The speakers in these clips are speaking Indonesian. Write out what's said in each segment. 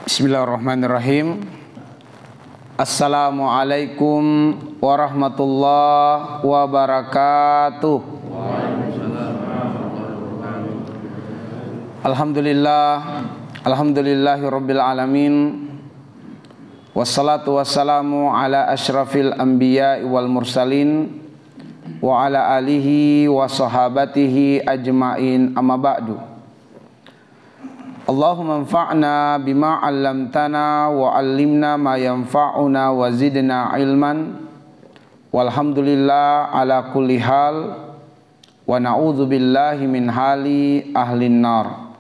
Bismillahirrahmanirrahim. Assalamualaikum warahmatullahi wabarakatuh. Alhamdulillahirabbil alamin. Wassalatu wassalamu ala asyrafil anbiya'i wal mursalin wa ala alihi wa sahabatihi ajmain, amma ba'du. Allahumma anfa'na bima 'allamtana wa 'allimna ma yanfa'una wa zidna ilman. Walhamdulillah ala kulli hal wa na'udzu billahi min hali ahlin nar.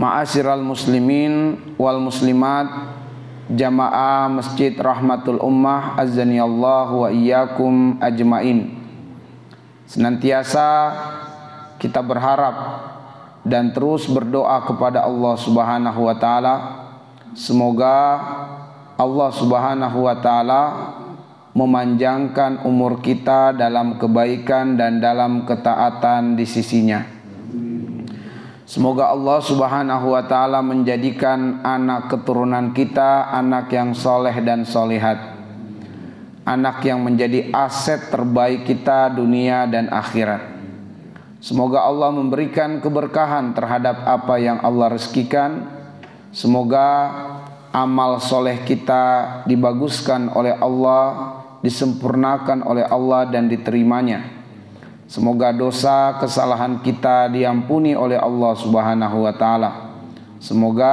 Ma'asyiral muslimin wal muslimat, jamaah Masjid Rahmatul Ummah, azani Allah wa iyyakum ajmain. Senantiasa kita berharap dan terus berdoa kepada Allah Subhanahu wa taala, semoga Allah Subhanahu wa taala memanjangkan umur kita dalam kebaikan dan dalam ketaatan di sisinya. Semoga Allah Subhanahu wa taala menjadikan anak keturunan kita anak yang soleh dan solehat, anak yang menjadi aset terbaik kita dunia dan akhirat. Semoga Allah memberikan keberkahan terhadap apa yang Allah rezekikan. Semoga amal soleh kita dibaguskan oleh Allah, disempurnakan oleh Allah dan diterimanya. Semoga dosa kesalahan kita diampuni oleh Allah Subhanahu wa taala. Semoga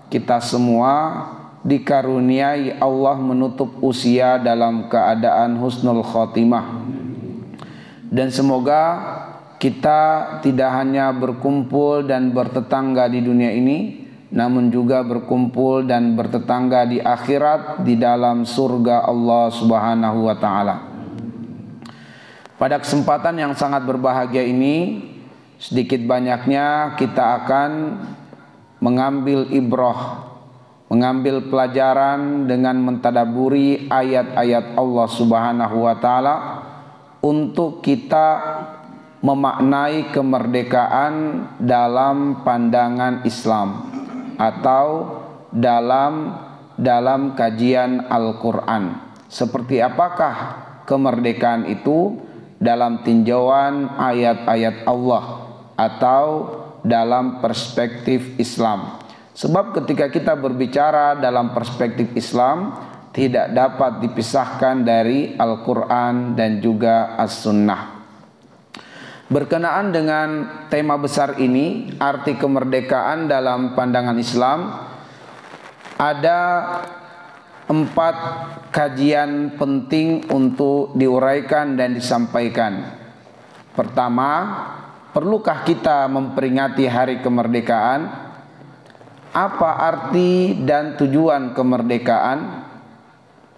kita semua dikaruniai Allah menutup usia dalam keadaan husnul khotimah. Dan semoga kita tidak hanya berkumpul dan bertetangga di dunia ini, namun juga berkumpul dan bertetangga di akhirat di dalam surga Allah Subhanahu wa taala. Pada kesempatan yang sangat berbahagia ini, sedikit banyaknya kita akan mengambil ibrah, mengambil pelajaran dengan mentadaburi ayat-ayat Allah Subhanahu wa taala untuk kita memaknai kemerdekaan dalam pandangan Islam atau dalam kajian Al-Quran. Seperti apakah kemerdekaan itu dalam tinjauan ayat-ayat Allah atau dalam perspektif Islam? Sebab ketika kita berbicara dalam perspektif Islam, tidak dapat dipisahkan dari Al-Quran dan juga As-Sunnah. Berkenaan dengan tema besar ini, arti kemerdekaan dalam pandangan Islam, ada 4 kajian penting untuk diuraikan dan disampaikan. Pertama, perlukah kita memperingati hari kemerdekaan? Apa arti dan tujuan kemerdekaan?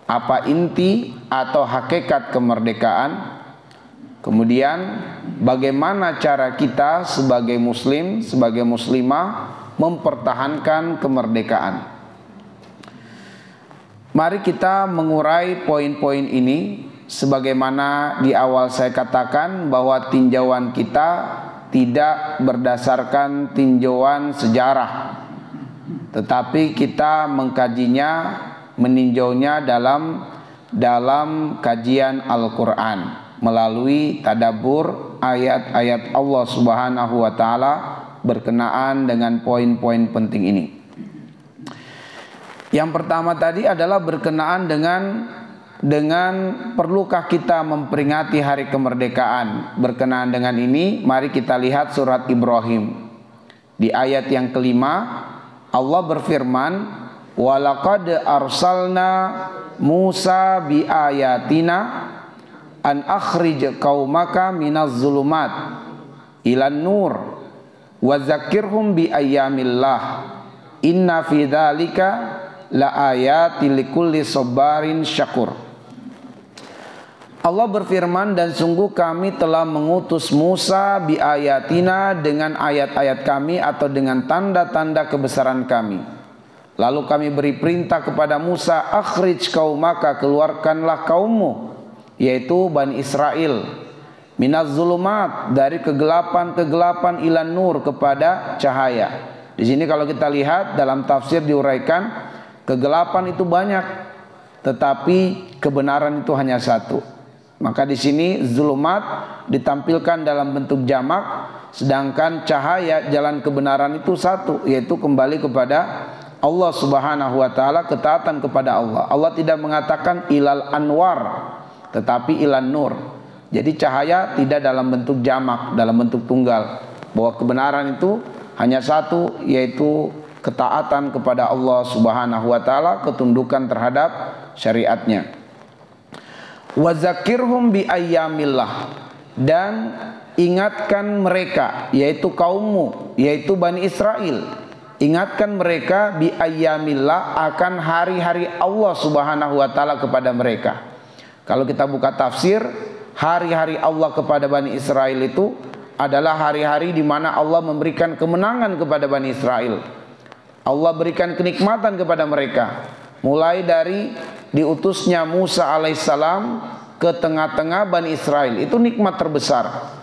Apa inti atau hakikat kemerdekaan? Kemudian bagaimana cara kita sebagai muslim, sebagai muslimah mempertahankan kemerdekaan? Mari kita mengurai poin-poin ini. Sebagaimana di awal saya katakan bahwa tinjauan kita tidak berdasarkan tinjauan sejarah, tetapi kita mengkajinya, meninjaunya dalam kajian Al-Quran melalui tadabbur ayat-ayat Allah Subhanahu wa taala berkenaan dengan poin-poin penting ini. Yang pertama tadi adalah berkenaan dengan perlukah kita memperingati hari kemerdekaan. Berkenaan dengan ini, mari kita lihat surat Ibrahim. Di ayat yang kelima, Allah berfirman, "Walaqad arsalna Musa bi ayatina an akhrij qaumaka minaz zulumat ilan nur wa zakirhum bi ayyamillah inna fi dzalika la ayatin likulli sabarin syakur." Allah berfirman, dan sungguh kami telah mengutus Musa bi ayatina dengan ayat-ayat kami atau dengan tanda-tanda kebesaran kami. Lalu kami beri perintah kepada Musa, akhrij qaumaka, keluarkanlah kaummu, yaitu Bani Israel, minaz zulumat, dari kegelapan-kegelapan, ilan nur, kepada cahaya. Di sini kalau kita lihat dalam tafsir diuraikan, kegelapan itu banyak, tetapi kebenaran itu hanya satu. Maka di sini zulumat ditampilkan dalam bentuk jamak, sedangkan cahaya jalan kebenaran itu satu, yaitu kembali kepada Allah Subhanahu wa taala, ketaatan kepada Allah. Allah tidak mengatakan ilal anwar, tetapi ilan nur. Jadi cahaya tidak dalam bentuk jamak, dalam bentuk tunggal, bahwa kebenaran itu hanya satu, yaitu ketaatan kepada Allah Subhanahu wa taala, ketundukan terhadap syariatnya. Wa zakirhum bi ayyamillah, dan ingatkan mereka, yaitu kaummu, yaitu Bani Israel, ingatkan mereka bi ayyamillah, akan hari-hari Allah Subhanahu wa taala kepada mereka. Kalau kita buka tafsir, hari-hari Allah kepada Bani Israel itu adalah hari-hari di mana Allah memberikan kemenangan kepada Bani Israel. Allah berikan kenikmatan kepada mereka, mulai dari diutusnya Musa alaihissalam ke tengah-tengah Bani Israel, itu nikmat terbesar.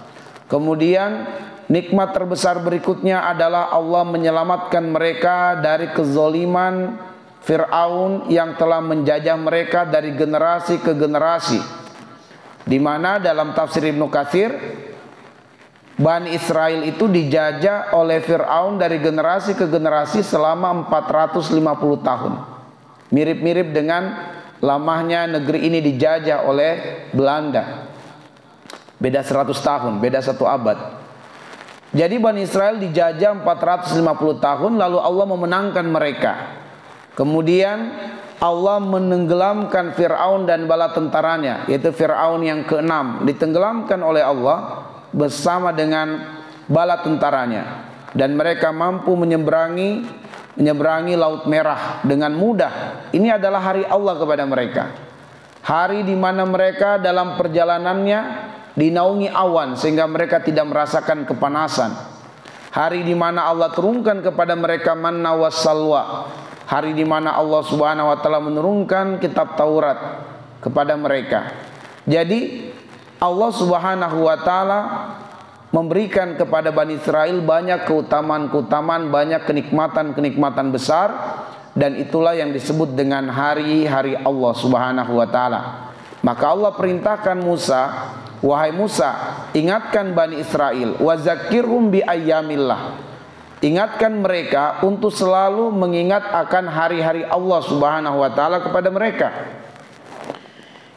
Kemudian nikmat terbesar berikutnya adalah Allah menyelamatkan mereka dari kezaliman Fir'aun yang telah menjajah mereka dari generasi ke generasi, di mana dalam tafsir Ibnu Katsir, Bani Israel itu dijajah oleh Fir'aun dari generasi ke generasi selama 450 tahun. Mirip-mirip dengan lamanya negeri ini dijajah oleh Belanda. Beda 100 tahun, beda 1 abad. Jadi Bani Israel dijajah 450 tahun, lalu Allah memenangkan mereka. Kemudian Allah menenggelamkan Fir'aun dan bala tentaranya, yaitu Fir'aun yang ke-6 ditenggelamkan oleh Allah bersama dengan bala tentaranya, dan mereka mampu menyeberangi Laut Merah dengan mudah. Ini adalah hari Allah kepada mereka, hari di mana mereka dalam perjalanannya dinaungi awan sehingga mereka tidak merasakan kepanasan, hari di mana Allah turunkan kepada mereka manna wassalwa, hari di mana Allah Subhanahu wa taala menurunkan kitab Taurat kepada mereka. Jadi Allah Subhanahu wa taala memberikan kepada Bani Israel banyak keutamaan-keutamaan, banyak kenikmatan-kenikmatan besar, dan itulah yang disebut dengan hari-hari Allah Subhanahu wa taala. Maka Allah perintahkan Musa, wahai Musa, ingatkan Bani Israel, wa zakirhum bi ayyamillah, ingatkan mereka untuk selalu mengingat akan hari-hari Allah Subhanahu wa taala kepada mereka.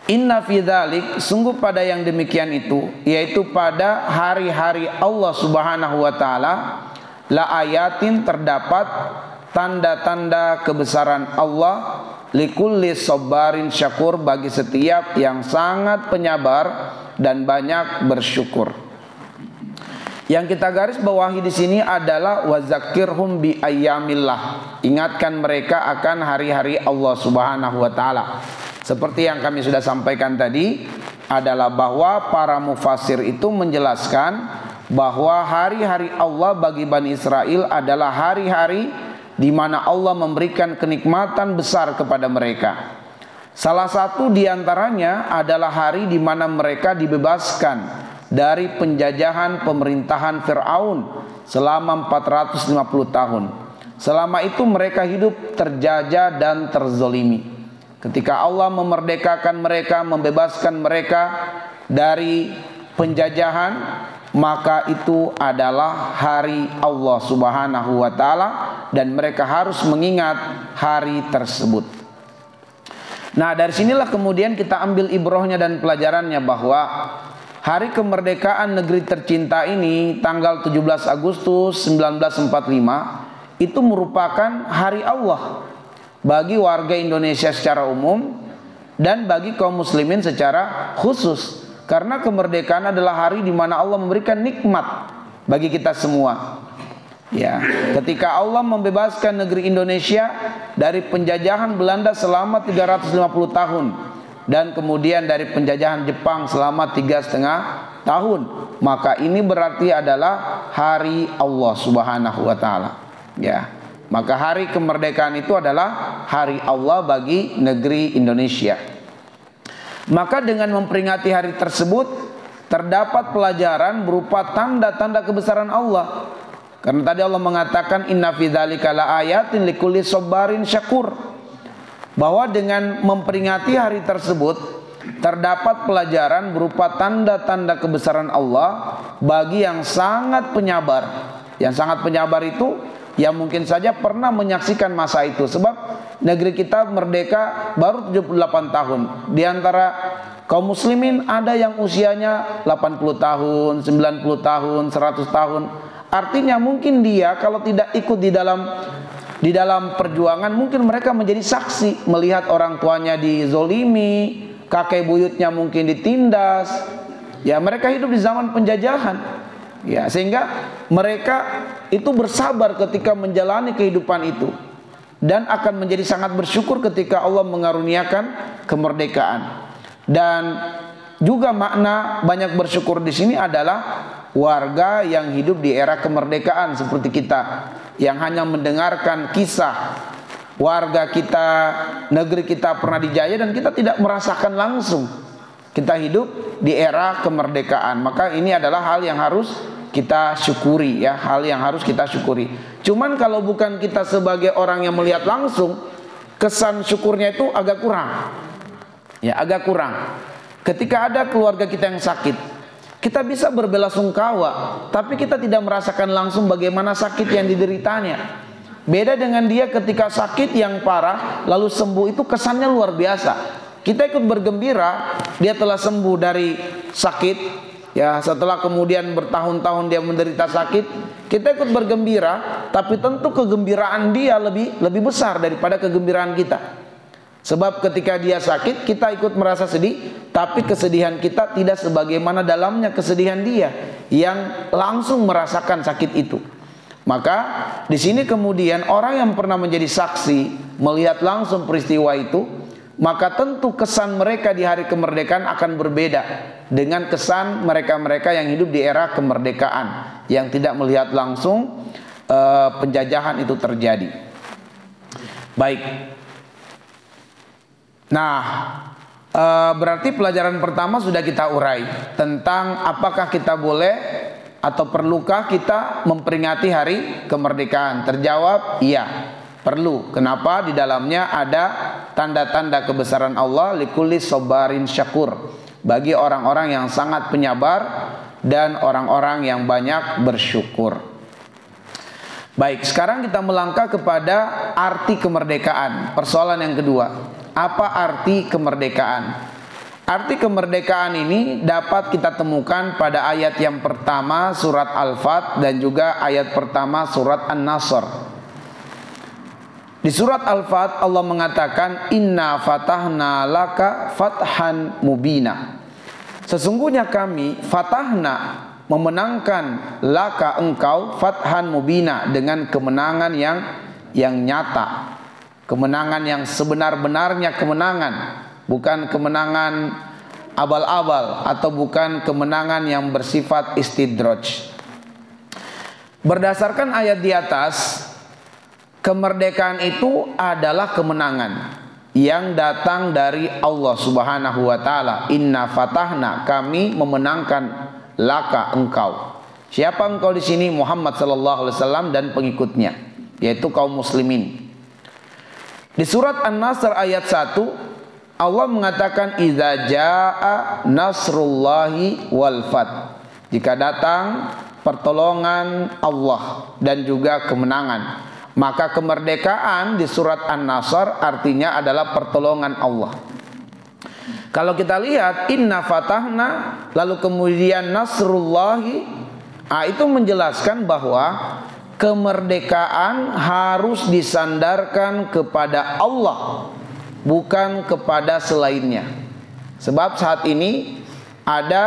Inna fi dzalik, sungguh pada yang demikian itu, yaitu pada hari-hari Allah Subhanahu wa taala, la ayatin, terdapat tanda-tanda kebesaran Allah, likulli sabarin syakur, bagi setiap yang sangat penyabar dan banyak bersyukur. Yang kita garis bawahi di sini adalah wazakirhum bi ayyamillah, ingatkan mereka akan hari-hari Allah Subhanahu wa taala. Seperti yang kami sudah sampaikan tadi, adalah bahwa para mufassir itu menjelaskan bahwa hari-hari Allah bagi Bani Israel adalah hari-hari di mana Allah memberikan kenikmatan besar kepada mereka. Salah satu di antaranya adalah hari di mana mereka dibebaskan dari penjajahan pemerintahan Fir'aun selama 450 tahun. Selama itu mereka hidup terjajah dan terzolimi. Ketika Allah memerdekakan mereka, membebaskan mereka dari penjajahan, maka itu adalah hari Allah Subhanahu wa taala, dan mereka harus mengingat hari tersebut. Nah, dari sinilah kemudian kita ambil ibrohnya dan pelajarannya, bahwa hari kemerdekaan negeri tercinta ini tanggal 17 Agustus 1945 itu merupakan hari Allah bagi warga Indonesia secara umum dan bagi kaum muslimin secara khusus, karena kemerdekaan adalah hari di mana Allah memberikan nikmat bagi kita semua. Ya, ketika Allah membebaskan negeri Indonesia dari penjajahan Belanda selama 350 tahun, dan kemudian dari penjajahan Jepang selama 3,5 tahun, maka ini berarti adalah hari Allah Subhanahu wa taala. Ya, maka hari kemerdekaan itu adalah hari Allah bagi negeri Indonesia. Maka dengan memperingati hari tersebut, terdapat pelajaran berupa tanda-tanda kebesaran Allah. Karena tadi Allah mengatakan inna fi dzalika laayatin likulli sabarin syakur, bahwa dengan memperingati hari tersebut terdapat pelajaran berupa tanda-tanda kebesaran Allah bagi yang sangat penyabar. Yang sangat penyabar itu yang mungkin saja pernah menyaksikan masa itu. Sebab negeri kita merdeka baru 78 tahun. Di antara kaum muslimin ada yang usianya 80 tahun, 90 tahun, 100 tahun. Artinya mungkin dia kalau tidak ikut di dalam perjuangan, mungkin mereka menjadi saksi melihat orang tuanya dizolimi, kakek buyutnya mungkin ditindas. Ya, mereka hidup di zaman penjajahan. Ya, sehingga mereka itu bersabar ketika menjalani kehidupan itu dan akan menjadi sangat bersyukur ketika Allah mengaruniakan kemerdekaan. Dan juga makna banyak bersyukur di sini adalah warga yang hidup di era kemerdekaan seperti kita, yang hanya mendengarkan kisah warga kita, negeri kita pernah dijajah dan kita tidak merasakan langsung. Kita hidup di era kemerdekaan, maka ini adalah hal yang harus kita syukuri, ya, hal yang harus kita syukuri. Cuman kalau bukan kita sebagai orang yang melihat langsung, kesan syukurnya itu agak kurang. Ya, agak kurang. Ketika ada keluarga kita yang sakit, kita bisa berbelasungkawa, tapi kita tidak merasakan langsung bagaimana sakit yang dideritanya. Beda dengan dia ketika sakit yang parah lalu sembuh, itu kesannya luar biasa. Kita ikut bergembira, dia telah sembuh dari sakit, ya, setelah kemudian bertahun-tahun dia menderita sakit, kita ikut bergembira, tapi tentu kegembiraan dia lebih besar daripada kegembiraan kita. Sebab ketika dia sakit, kita ikut merasa sedih, tapi kesedihan kita tidak sebagaimana dalamnya kesedihan dia yang langsung merasakan sakit itu. Maka di sini kemudian orang yang pernah menjadi saksi melihat langsung peristiwa itu, maka tentu kesan mereka di hari kemerdekaan akan berbeda dengan kesan mereka-mereka yang hidup di era kemerdekaan, yang tidak melihat langsung penjajahan itu terjadi. Baik. Nah, berarti pelajaran pertama sudah kita urai tentang apakah kita boleh atau perlukah kita memperingati hari kemerdekaan. Terjawab, iya, perlu. Kenapa? Di dalamnya ada tanda-tanda kebesaran Allah, likulli sabarin syakur, bagi orang-orang yang sangat penyabar dan orang-orang yang banyak bersyukur. Baik, sekarang kita melangkah kepada arti kemerdekaan. Persoalan yang kedua, apa arti kemerdekaan? Arti kemerdekaan ini dapat kita temukan pada ayat yang pertama surat Al-Fat dan juga ayat pertama surat An-Nasr. Di surat Al-Fat Allah mengatakan inna fatahna laka fathan mubina. Sesungguhnya kami fatahna, memenangkan, laka engkau, fathan mubina, dengan kemenangan yang nyata. Kemenangan yang sebenar-benarnya kemenangan, bukan kemenangan abal-abal atau bukan kemenangan yang bersifat istidraj. Berdasarkan ayat di atas, kemerdekaan itu adalah kemenangan yang datang dari Allah Subhanahu wa taala. Inna fatahna, kami memenangkan, laka engkau. Siapa engkau di sini? Muhammad sallallahu alaihi wasallam dan pengikutnya, yaitu kaum muslimin. Di surat An-Nasr ayat 1 Allah mengatakan idza jaa nasrullahi wal fath, jika datang pertolongan Allah dan juga kemenangan. Maka kemerdekaan di surat An-Nasr artinya adalah pertolongan Allah. Kalau kita lihat inna fatahna lalu kemudian nasrullahi, itu menjelaskan bahwa kemerdekaan harus disandarkan kepada Allah, bukan kepada selainnya. Sebab saat ini ada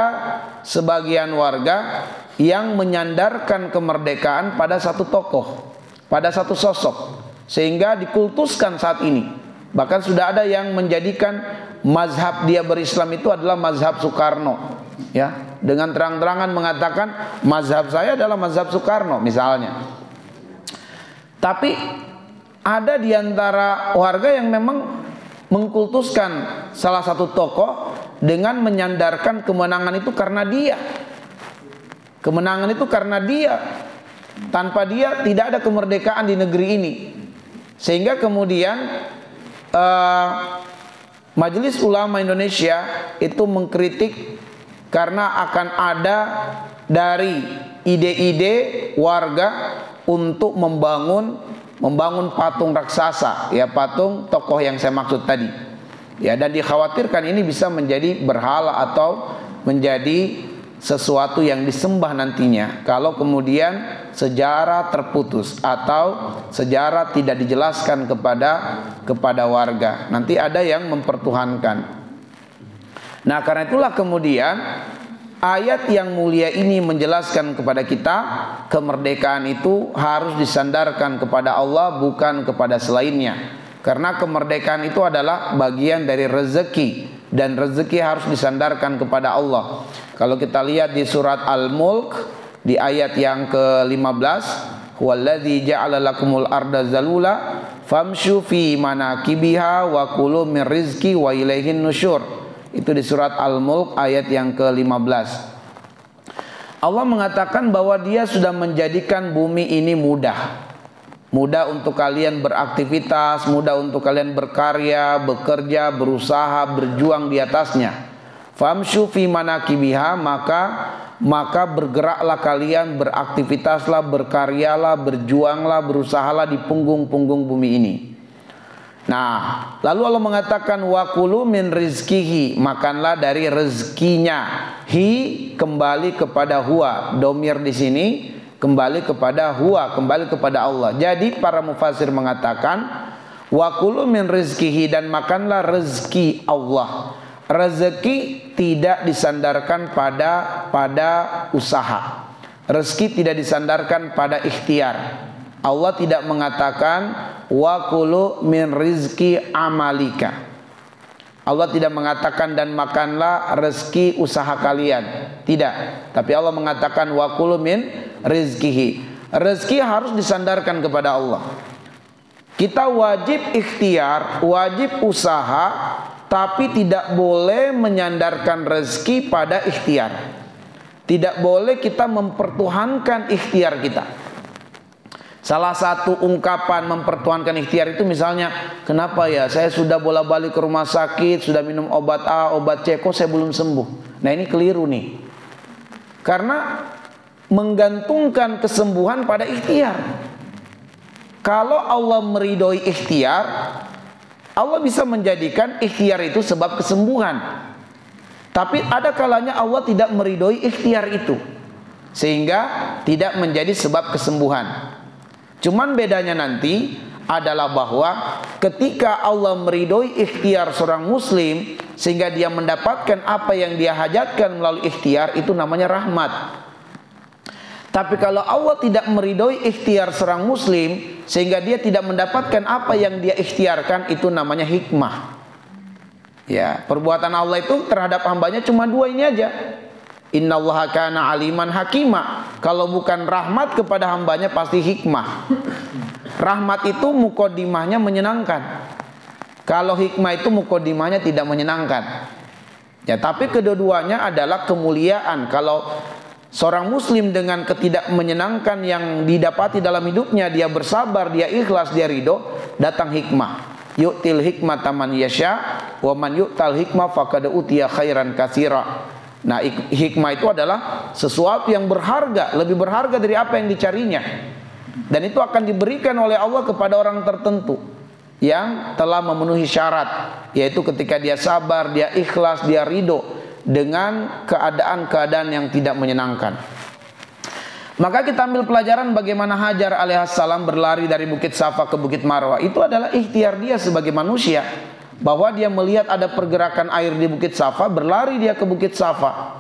sebagian warga yang menyandarkan kemerdekaan pada satu tokoh, pada satu sosok, sehingga dikultuskan saat ini. Bahkan sudah ada yang menjadikan mazhab dia berislam itu adalah mazhab Soekarno, ya, dengan terang-terangan mengatakan mazhab saya adalah mazhab Soekarno misalnya. Tapi ada di antara warga yang memang mengkultuskan salah satu tokoh dengan menyandarkan kemenangan itu karena dia. Kemenangan itu karena dia. Tanpa dia tidak ada kemerdekaan di negeri ini. Sehingga kemudian Majelis Ulama Indonesia itu mengkritik karena akan ada dari ide-ide warga untuk membangun patung raksasa, ya, patung tokoh yang saya maksud tadi. Ya, dan dikhawatirkan ini bisa menjadi berhala atau menjadi sesuatu yang disembah nantinya kalau kemudian sejarah terputus atau sejarah tidak dijelaskan kepada warga. Nanti ada yang mempertuhankan. Nah, karena itulah kemudian ayat yang mulia ini menjelaskan kepada kita kemerdekaan itu harus disandarkan kepada Allah, bukan kepada selainnya. Karena kemerdekaan itu adalah bagian dari rezeki, dan rezeki harus disandarkan kepada Allah. Kalau kita lihat di surat Al-Mulk di ayat yang ke-15, huwallazi ja'ala lakumul arda zalula famshu fi manakibiha wa kulu min rizqi wa ilaihin nusyur. Itu di surat Al-Mulk ayat yang ke-15. Allah mengatakan bahwa Dia sudah menjadikan bumi ini mudah. Mudah untuk kalian beraktivitas, mudah untuk kalian berkarya, bekerja, berusaha, berjuang di atasnya. Famshu fi manakibiha, maka bergeraklah kalian, beraktivitaslah, berkaryalah, berjuanglah, berusahalah di punggung-punggung bumi ini. Nah, lalu Allah mengatakan wa kulu min rizkihi, makanlah dari rezekinya. Hi kembali kepada huwa, domir di sini kembali kepada huwa, kembali kepada Allah. Jadi para mufassir mengatakan wa kulu min rizkihi, dan makanlah rezeki Allah. Rezeki tidak disandarkan pada usaha. Rezeki tidak disandarkan pada ikhtiar. Allah tidak mengatakan wa kulu min rizki amalika. Allah tidak mengatakan dan makanlah rezeki usaha kalian. Tidak. Tapi Allah mengatakan wa kulu min rizkihi. Rezeki harus disandarkan kepada Allah. Kita wajib ikhtiar, wajib usaha, tapi tidak boleh menyandarkan rezeki pada ikhtiar. Tidak boleh kita mempertuhankan ikhtiar kita. Salah satu ungkapan mempertuhankan ikhtiar itu misalnya, kenapa ya saya sudah bolak-balik ke rumah sakit, sudah minum obat A, obat C, kok saya belum sembuh. Nah, ini keliru nih. Karena menggantungkan kesembuhan pada ikhtiar. Kalau Allah meridhoi ikhtiar, Allah bisa menjadikan ikhtiar itu sebab kesembuhan. Tapi ada kalanya Allah tidak meridhoi ikhtiar itu, sehingga tidak menjadi sebab kesembuhan. Cuman bedanya nanti adalah bahwa ketika Allah meridhoi ikhtiar seorang muslim sehingga dia mendapatkan apa yang dia hajatkan melalui ikhtiar, itu namanya rahmat. Tapi kalau Allah tidak meridhoi ikhtiar seorang muslim sehingga dia tidak mendapatkan apa yang dia ikhtiarkan, itu namanya hikmah. Ya, perbuatan Allah itu terhadap hambanya cuma dua ini aja. Innallaha kana aliman hakima. Kalau bukan rahmat kepada hambanya pasti hikmah. Rahmat itu mukodimahnya menyenangkan. Kalau hikmah itu mukodimahnya tidak menyenangkan. Ya, tapi kedua-duanya adalah kemuliaan. Kalau seorang muslim dengan ketidakmenyenangkan yang didapati dalam hidupnya, dia bersabar, dia ikhlas, dia ridho, datang hikmah. Yu'til hikmata man yasha wa man yu'tal hikmah faqad utiya khairan katsira. Nah, hikmah itu adalah sesuatu yang berharga, lebih berharga dari apa yang dicarinya. Dan itu akan diberikan oleh Allah kepada orang tertentu yang telah memenuhi syarat, yaitu ketika dia sabar, dia ikhlas, dia ridho dengan keadaan-keadaan yang tidak menyenangkan. Maka kita ambil pelajaran bagaimana Hajar alaihissalam berlari dari Bukit Safa ke Bukit Marwah. Itu adalah ikhtiar dia sebagai manusia, bahwa dia melihat ada pergerakan air di Bukit Safa, berlari dia ke Bukit Safa,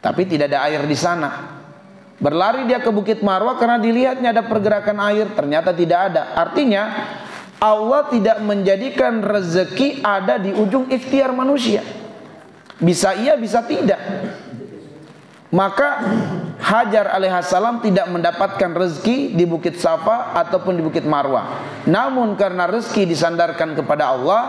tapi tidak ada air di sana. Berlari dia ke Bukit Marwah karena dilihatnya ada pergerakan air, ternyata tidak ada. Artinya Allah tidak menjadikan rezeki ada di ujung ikhtiar manusia. Bisa iya, bisa tidak. Maka Hajar alaihissalam tidak mendapatkan rezeki di Bukit Safa ataupun di Bukit Marwah. Namun karena rezeki disandarkan kepada Allah,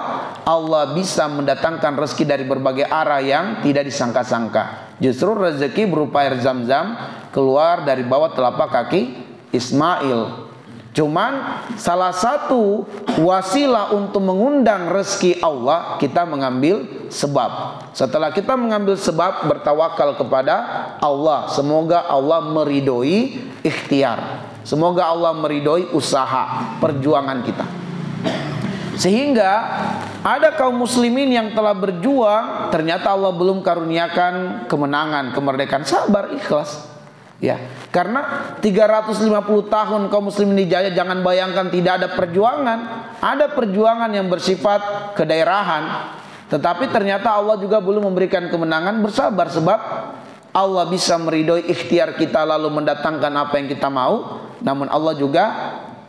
Allah bisa mendatangkan rezeki dari berbagai arah yang tidak disangka-sangka. Justru rezeki berupa air Zam-Zam keluar dari bawah telapak kaki Ismail. Cuman salah satu wasilah untuk mengundang rezeki Allah, kita mengambil sebab. Setelah kita mengambil sebab, bertawakal kepada Allah. Semoga Allah meridhoi ikhtiar, semoga Allah meridhoi usaha, perjuangan kita. Sehingga ada kaum muslimin yang telah berjuang, ternyata Allah belum karuniakan kemenangan, kemerdekaan. Sabar, ikhlas. Ya, karena 350 tahun kaum muslimin dijajah, jangan bayangkan tidak ada perjuangan. Ada perjuangan yang bersifat kedaerahan, tetapi ternyata Allah juga belum memberikan kemenangan. Bersabar, sebab Allah bisa meridhoi ikhtiar kita lalu mendatangkan apa yang kita mau. Namun Allah juga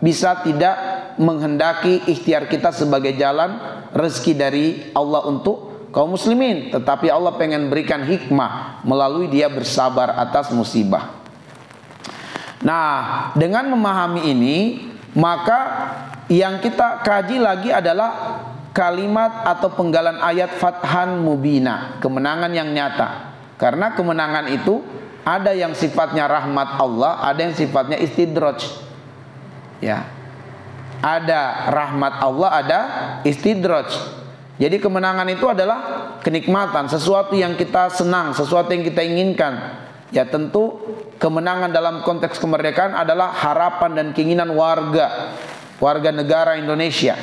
bisa tidak menghendaki ikhtiar kita sebagai jalan rezeki dari Allah untuk kaum muslimin, tetapi Allah pengen berikan hikmah melalui dia bersabar atas musibah. Nah, dengan memahami ini, maka yang kita kaji lagi adalah kalimat atau penggalan ayat fathan mubina, kemenangan yang nyata. Karena kemenangan itu ada yang sifatnya rahmat Allah, ada yang sifatnya istidraj. Ya. Ada rahmat Allah, ada istidraj. Jadi kemenangan itu adalah kenikmatan, sesuatu yang kita senang, sesuatu yang kita inginkan. Ya, tentu kemenangan dalam konteks kemerdekaan adalah harapan dan keinginan warga negara Indonesia.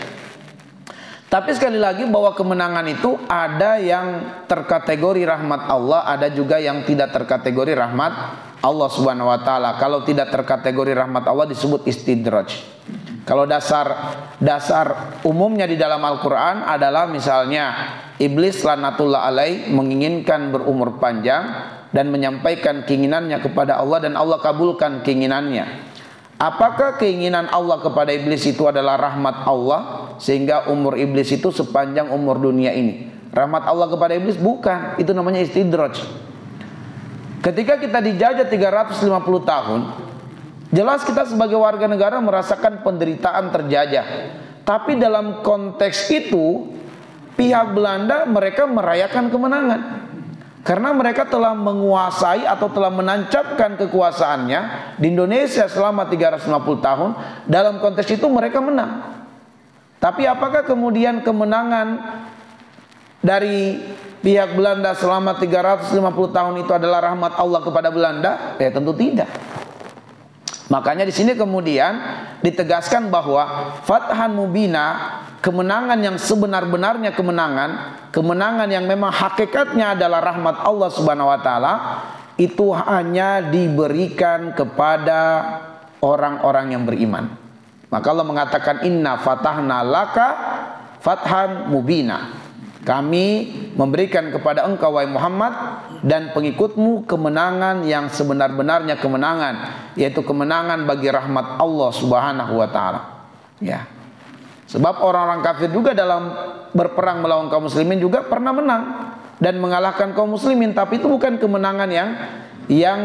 Tapi sekali lagi bahwa kemenangan itu ada yang terkategori rahmat Allah, ada juga yang tidak terkategori rahmat Allah Subhanahu wa taala. Kalau tidak terkategori rahmat Allah disebut istidraj. Kalau dasar umumnya di dalam Al-Quran adalah misalnya iblis laknatullah alaih menginginkan berumur panjang dan menyampaikan keinginannya kepada Allah, dan Allah kabulkan keinginannya. Apakah keinginan Allah kepada iblis itu adalah rahmat Allah sehingga umur iblis itu sepanjang umur dunia ini? Rahmat Allah kepada iblis? Bukan, itu namanya istidraj. Ketika kita dijajah 350 tahun, jelas kita sebagai warga negara merasakan penderitaan terjajah. Tapi dalam konteks itu, pihak Belanda mereka merayakan kemenangan. Karena mereka telah menguasai atau telah menancapkan kekuasaannya di Indonesia selama 350 tahun. Dalam konteks itu mereka menang. Tapi apakah kemudian kemenangan dari pihak Belanda selama 350 tahun itu adalah rahmat Allah kepada Belanda? Ya tentu tidak. Makanya di sini kemudian ditegaskan bahwa fathan mubina, kemenangan yang sebenar-benarnya kemenangan yang memang hakikatnya adalah rahmat Allah Subhanahu wa taala, itu hanya diberikan kepada orang-orang yang beriman. Maka Allah mengatakan inna fatahna laka fathan mubina. Kami memberikan kepada engkau wahai Muhammad dan pengikutmu kemenangan yang sebenar-benarnya kemenangan, yaitu kemenangan bagi rahmat Allah Subhanahu wa taala. Ya. Sebab orang-orang kafir juga dalam berperang melawan kaum muslimin juga pernah menang dan mengalahkan kaum muslimin, tapi itu bukan kemenangan yang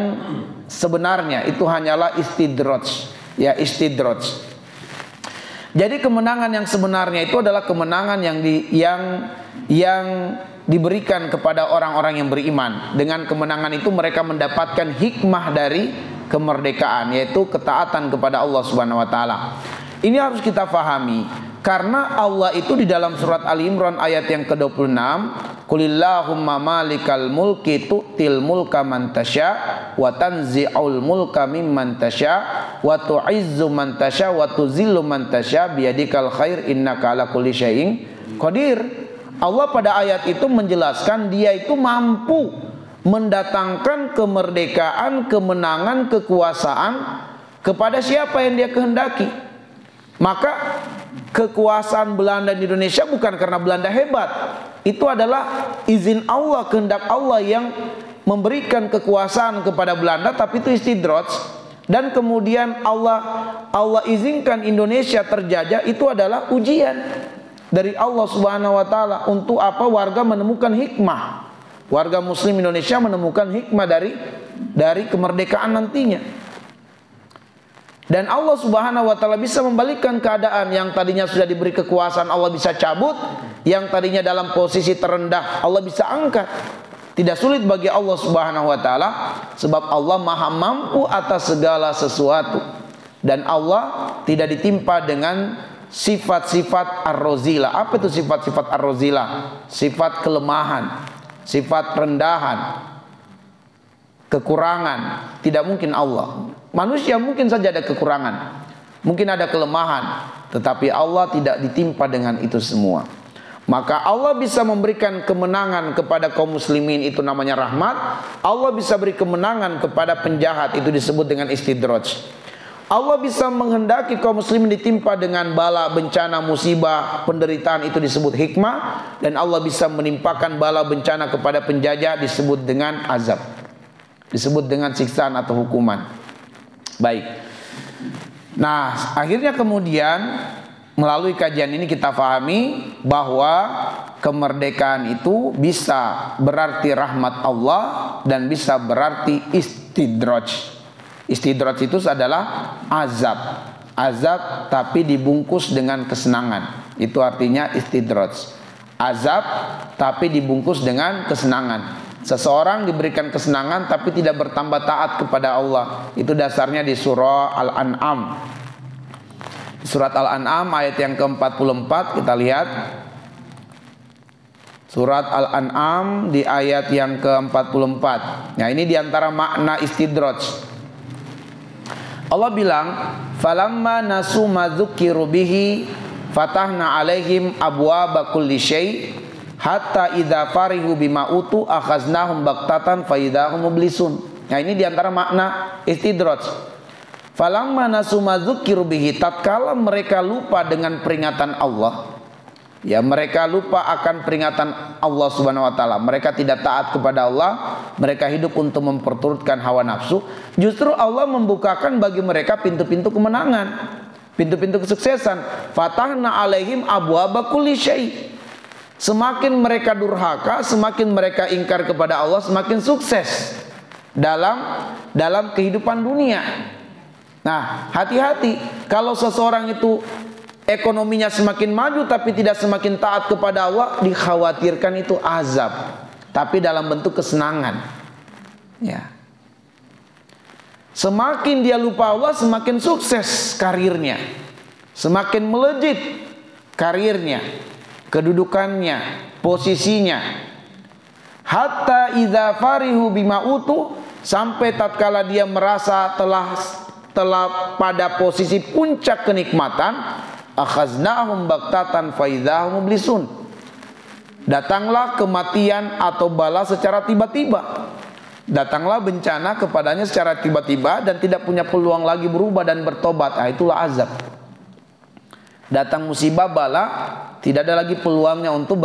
sebenarnya, itu hanyalah istidraj. Ya, istidraj. Jadi kemenangan yang sebenarnya itu adalah kemenangan yang diberikan kepada orang-orang yang beriman. Dengan kemenangan itu mereka mendapatkan hikmah dari kemerdekaan, yaitu ketaatan kepada Allah Subhanahu wa taala. Ini harus kita fahami, karena Allah itu di dalam surat Ali Imran ayat yang ke-26, Qulillahumma malikal mulki tu'til mulka man tasya wa tanzi'ul mulka mimman tasya wa tu'izzu man tasya wa tuzillu man tasya biyadikal khair innaka ala kulli syai'in qadir. Allah pada ayat itu menjelaskan dia itu mampu mendatangkan kemerdekaan, kemenangan, kekuasaan kepada siapa yang dia kehendaki. Maka kekuasaan Belanda di Indonesia bukan karena Belanda hebat. Itu adalah izin Allah, kehendak Allah yang memberikan kekuasaan kepada Belanda, tapi itu istidraj. Dan kemudian Allah izinkan Indonesia terjajah, itu adalah ujian dari Allah Subhanahu wa taala. Untuk apa? Warga menemukan hikmah. Warga muslim Indonesia menemukan hikmah dari kemerdekaan nantinya. Dan Allah Subhanahu wa taala bisa membalikkan keadaan yang tadinya sudah diberi kekuasaan, Allah bisa cabut. Yang tadinya dalam posisi terendah, Allah bisa angkat. Tidak sulit bagi Allah Subhanahu wa taala, sebab Allah maha mampu atas segala sesuatu. Dan Allah tidak ditimpa dengan sifat-sifat ar-razila. Apa itu sifat-sifat ar-razila? Sifat kelemahan, sifat rendahan, kekurangan. Tidak mungkin Allah. Manusia mungkin saja ada kekurangan, mungkin ada kelemahan, tetapi Allah tidak ditimpa dengan itu semua. Maka Allah bisa memberikan kemenangan kepada kaum muslimin, itu namanya rahmat. Allah bisa beri kemenangan kepada penjahat, itu disebut dengan istidraj. Allah bisa menghendaki kaum muslimin ditimpa dengan bala, bencana, musibah, penderitaan, itu disebut hikmah. Dan Allah bisa menimpakan bala bencana kepada penjajah, disebut dengan azab, disebut dengan siksaan atau hukuman. Baik. Nah, akhirnya kemudian melalui kajian ini kita pahami bahwa kemerdekaan itu bisa berarti rahmat Allah dan bisa berarti istidraj. Istidraj itu adalah azab. Azab tapi dibungkus dengan kesenangan. Itu artinya istidraj. Azab tapi dibungkus dengan kesenangan. Seseorang diberikan kesenangan tapi tidak bertambah taat kepada Allah. Itu dasarnya di surah Al-An'am. Surat Al-An'am ayat yang ke-44 kita lihat. Surat Al-An'am di ayat yang ke-44. Nah, ini diantara makna istidraj. Allah bilang, "Falamma nasu ma dzukiru bihi fatahna 'alaihim abwaaba kulli syai' hatta idza farihu bima utu akhaznahum baghtatan fa idza hum mublisun." Nah, ini diantara makna istidraj. Falamma nasu ma dzukiru bihi, tatkala mereka lupa dengan peringatan Allah, ya, mereka lupa akan peringatan Allah Subhanahu wa taala. Mereka tidak taat kepada Allah, mereka hidup untuk memperturutkan hawa nafsu. Justru Allah membukakan bagi mereka pintu-pintu kemenangan, pintu-pintu kesuksesan. Fatahna alaihim abwaaba kulli syai'. Semakin mereka durhaka, semakin mereka ingkar kepada Allah, semakin sukses dalam kehidupan dunia. Nah, hati-hati kalau seseorang itu ekonominya semakin maju tapi tidak semakin taat kepada Allah, dikhawatirkan itu azab, tapi dalam bentuk kesenangan. Ya. Semakin dia lupa Allah, semakin sukses karirnya, semakin melejit karirnya, kedudukannya, posisinya. Hatta idza farihu bima utu, sampai tatkala dia merasa telah pada posisi puncak kenikmatan, akhaznahum baghtatan fa idza hum mublisun. Datanglah kematian atau bala secara tiba-tiba. Datanglah bencana kepadanya secara tiba-tiba dan tidak punya peluang lagi berubah dan bertobat. Nah, itulah azab. Datang musibah, bala, tidak ada lagi peluangnya untuk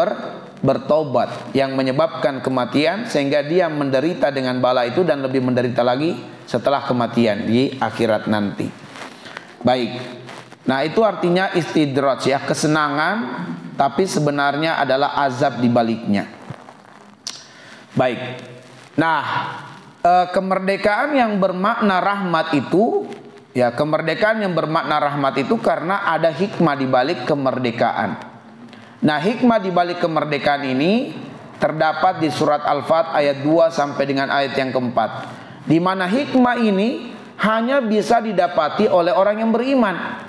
bertobat, yang menyebabkan kematian, sehingga dia menderita dengan bala itu dan lebih menderita lagi setelah kematian di akhirat nanti. Baik. Nah, itu artinya istidraj, ya, kesenangan tapi sebenarnya adalah azab di baliknya. Baik. Nah, kemerdekaan yang bermakna rahmat itu, ya, kemerdekaan yang bermakna rahmat itu karena ada hikmah di balik kemerdekaan. Nah, hikmah di balik kemerdekaan ini terdapat di surat Al-Fat ayat 2 sampai dengan ayat yang keempat, di mana hikmah ini hanya bisa didapati oleh orang yang beriman.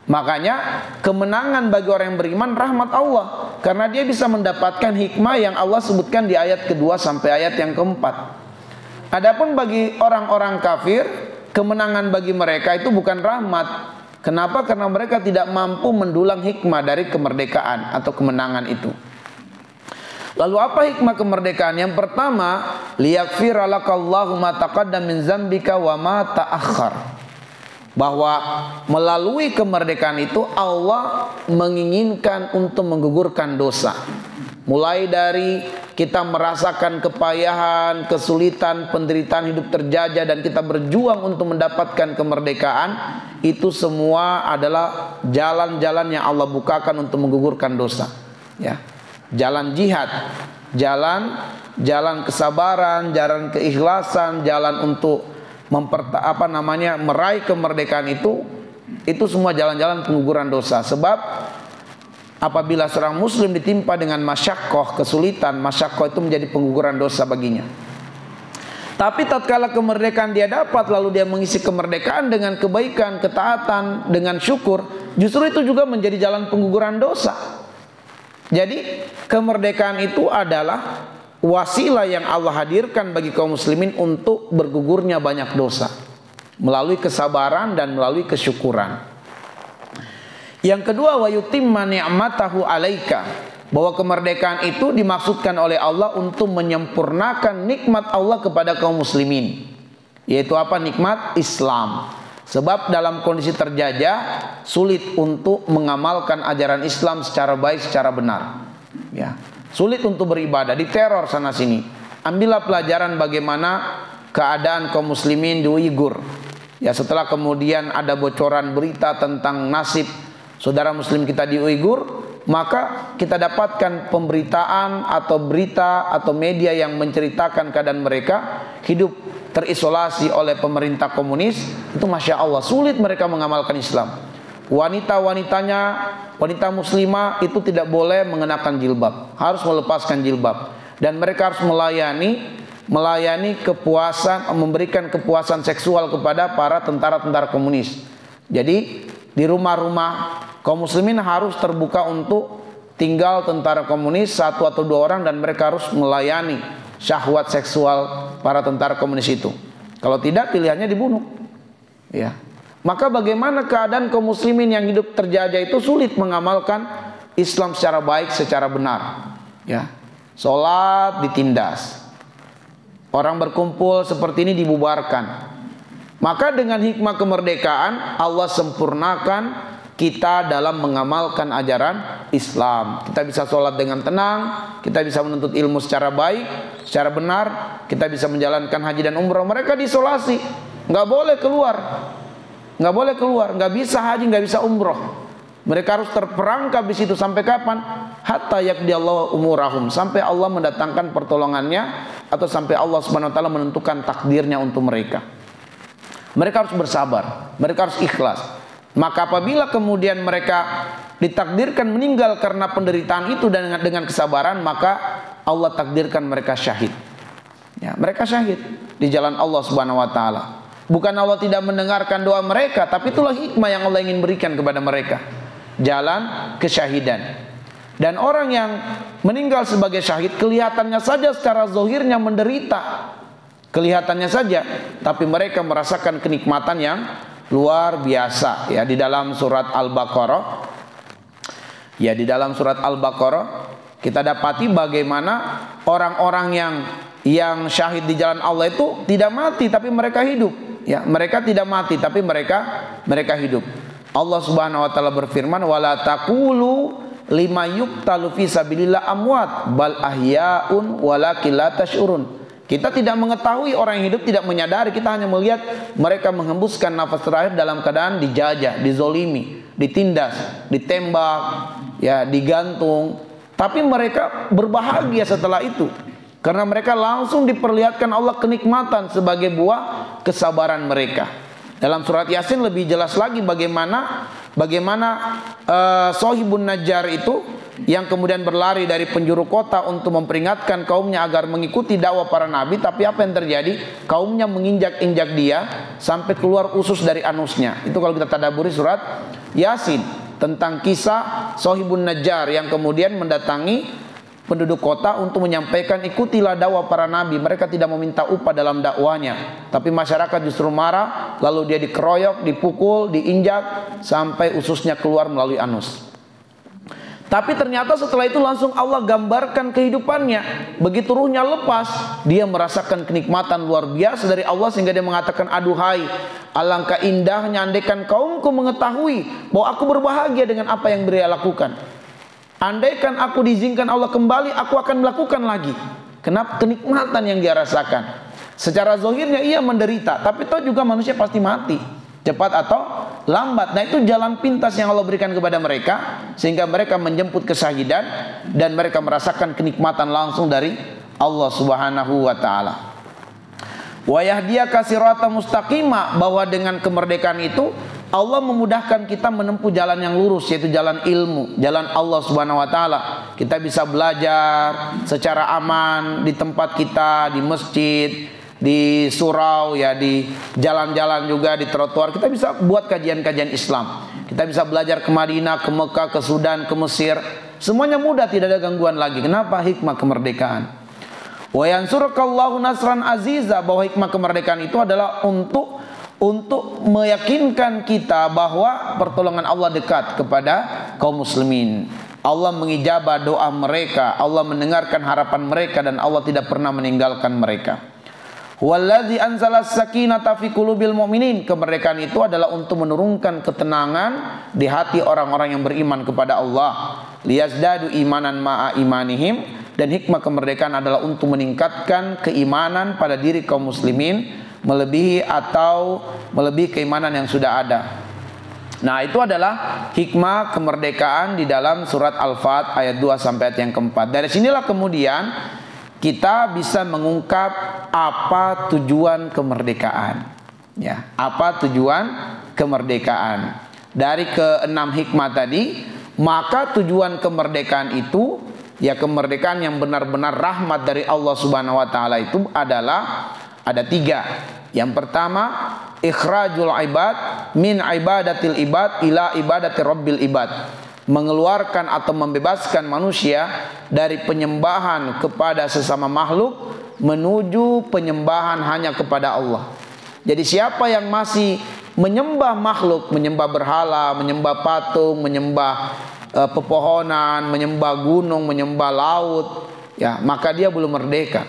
Makanya kemenangan bagi orang yang beriman rahmat Allah, karena dia bisa mendapatkan hikmah yang Allah sebutkan di ayat kedua sampai ayat yang keempat. Adapun bagi orang-orang kafir, kemenangan bagi mereka itu bukan rahmat. Kenapa? Karena mereka tidak mampu mendulang hikmah dari kemerdekaan atau kemenangan itu. Lalu apa hikmah kemerdekaan? Yang pertama, liyaghfira lakallahu ma taqaddama min dzambika wa ma ta'akhkhar. Bahwa melalui kemerdekaan itu Allah menginginkan untuk menggugurkan dosa. Mulai dari kita merasakan kepayahan, kesulitan, penderitaan hidup terjajah, dan kita berjuang untuk mendapatkan kemerdekaan, itu semua adalah jalan-jalan yang Allah bukakan untuk menggugurkan dosa, ya. Jalan jihad, jalan kesabaran, jalan keikhlasan, jalan untuk meraih kemerdekaan itu semua jalan-jalan pengguguran dosa. Sebab apabila seorang muslim ditimpa dengan masyaqqah, kesulitan, masyaqqah itu menjadi pengguguran dosa baginya. Tapi tatkala kemerdekaan dia dapat, lalu dia mengisi kemerdekaan dengan kebaikan, ketaatan, dengan syukur, justru itu juga menjadi jalan pengguguran dosa. Jadi kemerdekaan itu adalah wasilah yang Allah hadirkan bagi kaum muslimin untuk bergugurnya banyak dosa melalui kesabaran dan melalui kesyukuran. Yang kedua, wa yutimma ni'matahu 'alaika, bahwa kemerdekaan itu dimaksudkan oleh Allah untuk menyempurnakan nikmat Allah kepada kaum muslimin, yaitu apa? Nikmat Islam. Sebab dalam kondisi terjajah sulit untuk mengamalkan ajaran Islam secara baik, secara benar, ya. Sulit untuk beribadah, diteror sana sini. Ambillah pelajaran bagaimana keadaan kaum muslimin di Uighur. Ya, setelah kemudian ada bocoran berita tentang nasib saudara muslim kita di Uighur, maka kita dapatkan pemberitaan atau berita atau media yang menceritakan keadaan mereka hidup terisolasi oleh pemerintah komunis. Itu Masya Allah, sulit mereka mengamalkan Islam. Wanita-wanitanya, wanita muslimah itu tidak boleh mengenakan jilbab, harus melepaskan jilbab. Dan mereka harus melayani kepuasan, memberikan kepuasan seksual kepada para tentara-tentara komunis. Jadi di rumah-rumah kaum muslimin harus terbuka untuk tinggal tentara komunis, 1 atau 2 orang, dan mereka harus melayani syahwat seksual para tentara komunis itu. Kalau tidak, pilihannya dibunuh. Ya. Maka bagaimana keadaan kaum muslimin yang hidup terjajah itu sulit mengamalkan Islam secara baik, secara benar. Ya. Sholat ditindas, orang berkumpul seperti ini dibubarkan. Maka dengan hikmah kemerdekaan Allah sempurnakan kita dalam mengamalkan ajaran Islam. Kita bisa sholat dengan tenang, kita bisa menuntut ilmu secara baik, secara benar, kita bisa menjalankan haji dan umrah. Mereka diisolasi, nggak boleh keluar, nggak boleh keluar, nggak bisa haji, nggak bisa umroh. Mereka harus terperangkap di situ sampai kapan? Hatta yaqdiyallahu umurahum, sampai Allah mendatangkan pertolongannya atau sampai Allah Subhanahu wa taala menentukan takdirnya untuk mereka. Mereka harus bersabar, mereka harus ikhlas. Maka apabila kemudian mereka ditakdirkan meninggal karena penderitaan itu dan dengan kesabaran, maka Allah takdirkan mereka syahid. Ya, mereka syahid di jalan Allah Subhanahu wa taala. Bukan Allah tidak mendengarkan doa mereka, tapi itulah hikmah yang Allah ingin berikan kepada mereka, jalan kesyahidan. Dan orang yang meninggal sebagai syahid kelihatannya saja secara zahirnya menderita, kelihatannya saja, tapi mereka merasakan kenikmatan yang luar biasa. Ya, di dalam surat Al-Baqarah, ya, di dalam surat Al-Baqarah kita dapati bagaimana orang-orang yang syahid di jalan Allah itu tidak mati tapi mereka hidup. Ya, mereka tidak mati tapi mereka hidup. Allah Subhanahu wa taala berfirman, wala taqulu lima yuqtalu fi sabilillah amwat bal ahyaun walakin la tash'urun. Kita tidak mengetahui orang yang hidup, tidak menyadari, kita hanya melihat mereka menghembuskan nafas terakhir dalam keadaan dijajah, dizolimi, ditindas, ditembak, ya, digantung. Tapi mereka berbahagia setelah itu, karena mereka langsung diperlihatkan Allah kenikmatan sebagai buah kesabaran mereka. Dalam surat Yasin lebih jelas lagi bagaimana Sohibun Najjar itu yang kemudian berlari dari penjuru kota untuk memperingatkan kaumnya agar mengikuti dakwah para nabi. Tapi apa yang terjadi? Kaumnya menginjak-injak dia sampai keluar usus dari anusnya. Itu kalau kita tadaburi surat Yasin tentang kisah Sohibun Najjar yang kemudian mendatangi penduduk kota untuk menyampaikan ikutilah dakwah para nabi. Mereka tidak meminta upah dalam dakwanya, tapi masyarakat justru marah, lalu dia dikeroyok, dipukul, diinjak sampai ususnya keluar melalui anus. Tapi ternyata setelah itu langsung Allah gambarkan kehidupannya. Begitu ruhnya lepas, dia merasakan kenikmatan luar biasa dari Allah sehingga dia mengatakan, aduhai, alangkah indahnya andaikan kaumku mengetahui bahwa aku berbahagia dengan apa yang beliau lakukan. Andaikan aku diizinkan Allah kembali, aku akan melakukan lagi. Kenapa? Kenikmatan yang dia rasakan. Secara zahirnya ia menderita, tapi tahu juga manusia pasti mati, cepat atau lambat. Nah, itu jalan pintas yang Allah berikan kepada mereka sehingga mereka menjemput kesyahidan dan mereka merasakan kenikmatan langsung dari Allah Subhanahu wa taala. Wa yahdiyaka siratan mustaqima, bahwa dengan kemerdekaan itu Allah memudahkan kita menempuh jalan yang lurus, yaitu jalan ilmu, jalan Allah Subhanahu wa taala. Kita bisa belajar secara aman di tempat kita, di masjid, di surau ya, di jalan-jalan juga, di trotoar. Kita bisa buat kajian-kajian Islam. Kita bisa belajar ke Madinah, ke Mekah, ke Sudan, ke Mesir. Semuanya mudah, tidak ada gangguan lagi. Kenapa? Hikmah kemerdekaan. Wa yansurukallahu nasran aziza, bahwa hikmah kemerdekaan itu adalah untuk meyakinkan kita bahwa pertolongan Allah dekat kepada kaum muslimin. Allah mengijabah doa mereka, Allah mendengarkan harapan mereka, dan Allah tidak pernah meninggalkan mereka. Wallazi anzalas sakinata fi qulubil mu'minin, kemerdekaan itu adalah untuk menurunkan ketenangan di hati orang-orang yang beriman kepada Allah. Liyazdadu imanan ma'a imanihim, dan hikmah kemerdekaan adalah untuk meningkatkan keimanan pada diri kaum muslimin melebihi keimanan yang sudah ada. Nah, itu adalah hikmah kemerdekaan di dalam surat Al-Fat ayat 2 sampai ayat yang keempat. Dari sinilah kemudian kita bisa mengungkap apa tujuan kemerdekaan. Ya, apa tujuan kemerdekaan? Dari keenam hikmah tadi, maka tujuan kemerdekaan itu, ya kemerdekaan yang benar-benar rahmat dari Allah Subhanahu wa taala itu adalah ada 3. Yang pertama, ikhrajul ibad min ibadatil ibad ila ibadati rabbil ibad. Mengeluarkan atau membebaskan manusia dari penyembahan kepada sesama makhluk menuju penyembahan hanya kepada Allah. Jadi siapa yang masih menyembah makhluk, menyembah berhala, menyembah patung, menyembah pepohonan, menyembah gunung, menyembah laut, ya maka dia belum merdeka.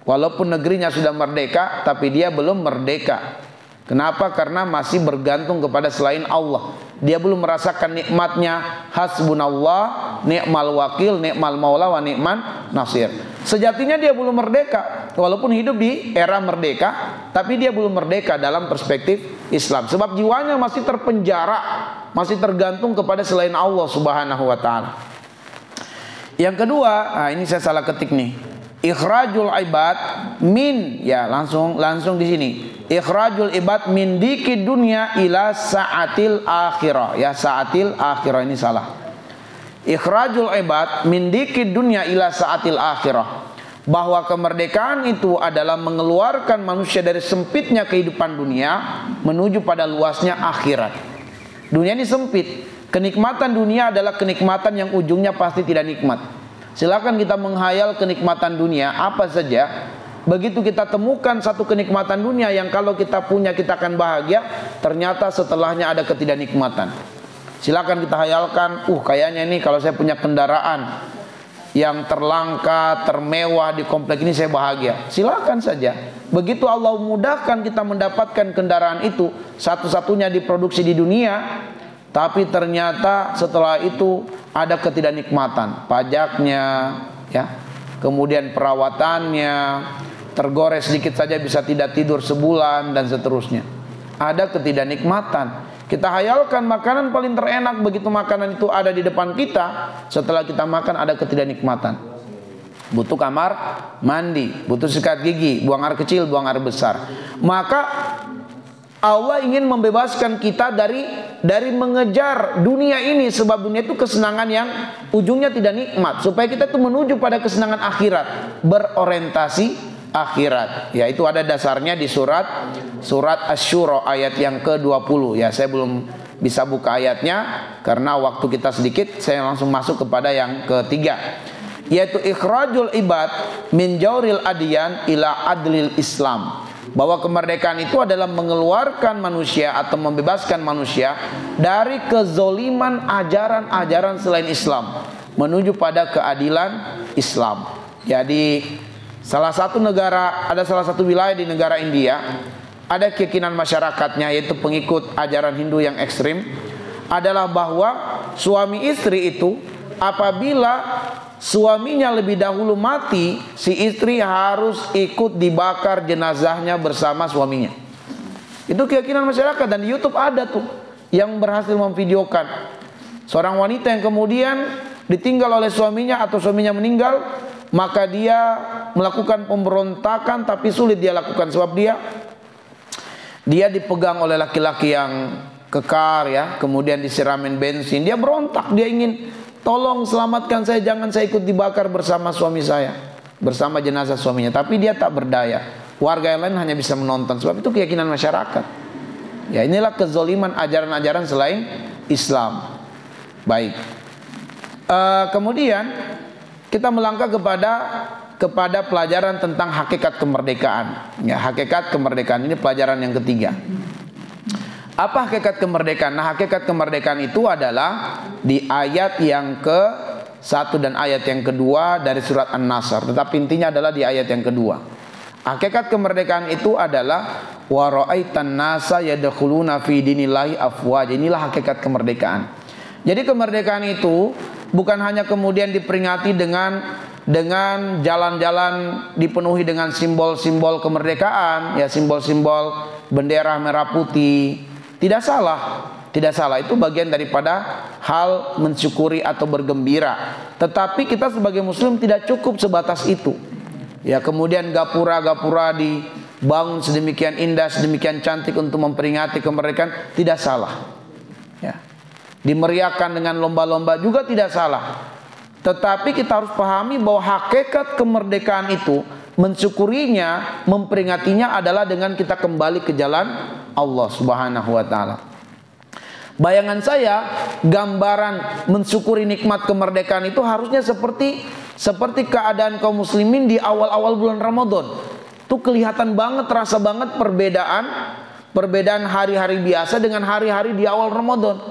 Walaupun negerinya sudah merdeka, tapi dia belum merdeka. Kenapa? Karena masih bergantung kepada selain Allah. Dia belum merasakan nikmatnya hasbunallah, ni'mal wakil, ni'mal maula, wa ni'man nasir. Sejatinya dia belum merdeka. Walaupun hidup di era merdeka, tapi dia belum merdeka dalam perspektif Islam. Sebab jiwanya masih terpenjara, masih tergantung kepada selain Allah Subhanahu wa taala. Yang kedua, ini saya salah ketik nih. Ikhrajul ibad min, ya langsung di sini. Ikhrajul ibad min dikid dunya ila saatil akhirah. Ya, saatil akhirah ini salah. Ikhrajul ibad min dikid dunya ila saatil akhirah. Bahwa kemerdekaan itu adalah mengeluarkan manusia dari sempitnya kehidupan dunia menuju pada luasnya akhirat. Dunia ini sempit. Kenikmatan dunia adalah kenikmatan yang ujungnya pasti tidak nikmat. Silakan kita menghayal kenikmatan dunia apa saja. Begitu kita temukan satu kenikmatan dunia yang kalau kita punya kita akan bahagia, ternyata setelahnya ada ketidaknikmatan. Silakan kita hayalkan, kayaknya ini kalau saya punya kendaraan yang terlangka, termewah di komplek ini saya bahagia. Silakan saja. Begitu Allah mudahkan kita mendapatkan kendaraan itu, satu-satunya diproduksi di dunia, tapi ternyata setelah itu ada ketidaknikmatan, pajaknya, ya, kemudian perawatannya, tergores sedikit saja bisa tidak tidur sebulan dan seterusnya. Ada ketidaknikmatan. Kita hayalkan makanan paling terenak, begitu makanan itu ada di depan kita, setelah kita makan ada ketidaknikmatan. Butuh kamar mandi, butuh sikat gigi, buang air kecil, buang air besar. Maka Allah ingin membebaskan kita dari mengejar dunia ini, sebab dunia itu kesenangan yang ujungnya tidak nikmat, supaya kita itu menuju pada kesenangan akhirat, berorientasi akhirat. Ya, itu ada dasarnya di surat Asy-Syura ayat yang ke-20. Ya, saya belum bisa buka ayatnya karena waktu kita sedikit, saya langsung masuk kepada yang ketiga, yaitu ikhrajul ibad min jauril adyan ila adlil Islam. Bahwa kemerdekaan itu adalah mengeluarkan manusia atau membebaskan manusia dari kezoliman ajaran-ajaran selain Islam menuju pada keadilan Islam. Jadi salah satu wilayah di negara India, ada keyakinan masyarakatnya, yaitu pengikut ajaran Hindu yang ekstrim, adalah bahwa suami istri itu apabila suaminya lebih dahulu mati, si istri harus ikut dibakar jenazahnya bersama suaminya. Itu keyakinan masyarakat, dan di YouTube ada tuh yang berhasil memvideokan seorang wanita yang kemudian ditinggal oleh suaminya atau suaminya meninggal, maka dia melakukan pemberontakan, tapi sulit dia lakukan sebab dia dipegang oleh laki-laki yang kekar, ya, kemudian disiramin bensin. Dia berontak, dia ingin, tolong selamatkan saya, jangan saya ikut dibakar bersama suami saya, bersama jenazah suaminya. Tapi dia tak berdaya. warga yang lain hanya bisa menonton. Sebab itu keyakinan masyarakat. Ya, inilah kezoliman ajaran-ajaran selain Islam. Baik. Kemudian kita melangkah kepada pelajaran tentang hakikat kemerdekaan. Ya, hakikat kemerdekaan ini pelajaran yang ketiga. Apa hakikat kemerdekaan? Nah, hakikat kemerdekaan itu adalah di ayat yang ke-1 dan ayat yang kedua dari surat An-Nasr. Tetapi intinya adalah di ayat yang kedua. Hakikat kemerdekaan itu adalah wa ra'aitan nasa yadkhuluna fi dinillahi afwaj. Inilah hakikat kemerdekaan. Jadi kemerdekaan itu bukan hanya kemudian diperingati dengan jalan-jalan dipenuhi dengan simbol-simbol kemerdekaan, ya simbol-simbol bendera merah putih. Tidak salah, tidak salah. Itu bagian daripada hal mensyukuri atau bergembira. Tetapi kita sebagai muslim tidak cukup sebatas itu. Ya, kemudian gapura-gapura dibangun sedemikian indah, sedemikian cantik untuk memperingati kemerdekaan, tidak salah. Ya. Dimeriahkan dengan lomba-lomba juga tidak salah. Tetapi kita harus pahami bahwa hakikat kemerdekaan itu, mensyukurinya, memperingatinya adalah dengan kita kembali ke jalan Allah Subhanahu wa ta'ala. Bayangan saya, gambaran mensyukuri nikmat kemerdekaan itu harusnya seperti keadaan kaum muslimin di awal-awal bulan Ramadan. Itu kelihatan banget, terasa banget perbedaan hari-hari biasa dengan hari-hari di awal Ramadan.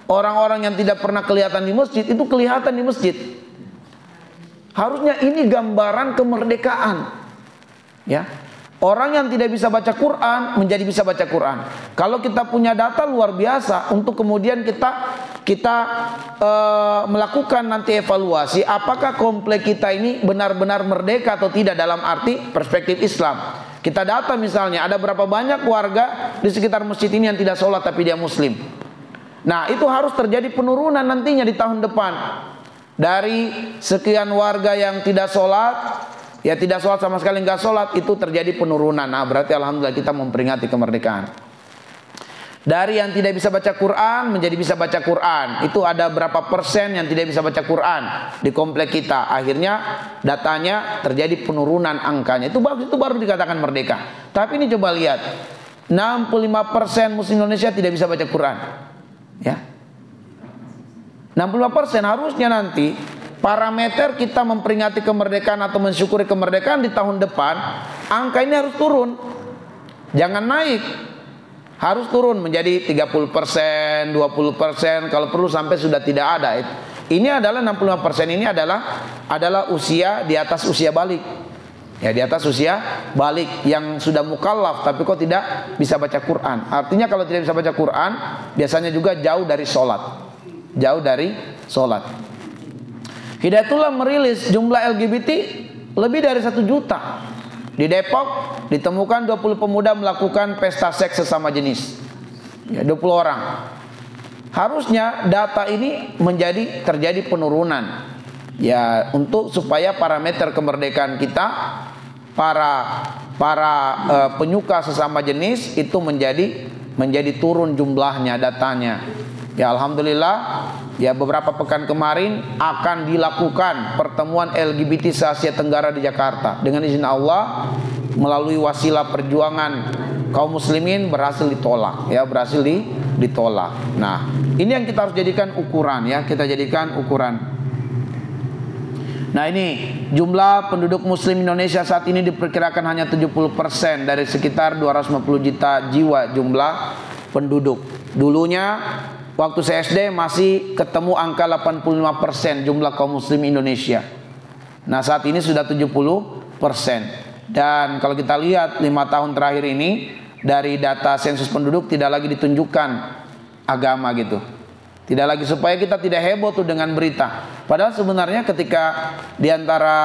Orang-orang yang tidak pernah kelihatan di masjid itu kelihatan di masjid. Harusnya ini gambaran kemerdekaan. Ya. Orang yang tidak bisa baca Quran menjadi bisa baca Quran. Kalau kita punya data luar biasa untuk kemudian kita melakukan nanti evaluasi apakah komplek kita ini benar-benar merdeka atau tidak dalam arti perspektif Islam. Kita data misalnya ada berapa banyak warga di sekitar masjid ini yang tidak sholat tapi dia muslim. Nah, itu harus terjadi penurunan nantinya di tahun depan. Dari sekian warga yang tidak sholat, ya tidak sholat sama sekali, nggak sholat, itu terjadi penurunan. Nah, berarti alhamdulillah kita memperingati kemerdekaan. Dari yang tidak bisa baca Quran menjadi bisa baca Quran. Itu ada berapa persen yang tidak bisa baca Quran di komplek kita. Akhirnya datanya terjadi penurunan angkanya. Itu baru dikatakan merdeka. Tapi ini coba lihat, 65% muslim Indonesia tidak bisa baca Quran. Ya, 65% harusnya nanti parameter kita memperingati kemerdekaan atau mensyukuri kemerdekaan di tahun depan, angka ini harus turun. Jangan naik. Harus turun menjadi 30%, 20%, kalau perlu sampai sudah tidak ada. Ini adalah 65% ini adalah usia di atas usia balik. Ya, di atas usia balik yang sudah mukallaf tapi kok tidak bisa baca Quran. Artinya kalau tidak bisa baca Quran, biasanya juga jauh dari sholat. Jauh dari sholat. Hidayatullah merilis jumlah LGBT lebih dari 1 juta. Di Depok ditemukan 20 pemuda melakukan pesta seks sesama jenis. Ya, 20 orang. Harusnya data ini terjadi penurunan. Ya, untuk supaya parameter kemerdekaan kita, para penyuka sesama jenis itu menjadi turun jumlahnya, datanya. Ya, alhamdulillah, ya beberapa pekan kemarin akan dilakukan pertemuan LGBT se-Asia Tenggara di Jakarta. Dengan izin Allah, melalui wasilah perjuangan kaum muslimin berhasil ditolak. Ya, berhasil ditolak. Nah, ini yang kita harus jadikan ukuran, ya. Kita jadikan ukuran. Nah, ini jumlah penduduk muslim Indonesia saat ini diperkirakan hanya 70% dari sekitar 250 juta jiwa jumlah penduduk. Dulunya waktu saya SD masih ketemu angka 85% jumlah kaum muslim Indonesia. Nah, saat ini sudah 70%. Dan kalau kita lihat 5 tahun terakhir ini, dari data sensus penduduk tidak lagi ditunjukkan agama gitu. Tidak lagi, supaya kita tidak heboh tuh dengan berita. Padahal sebenarnya ketika diantara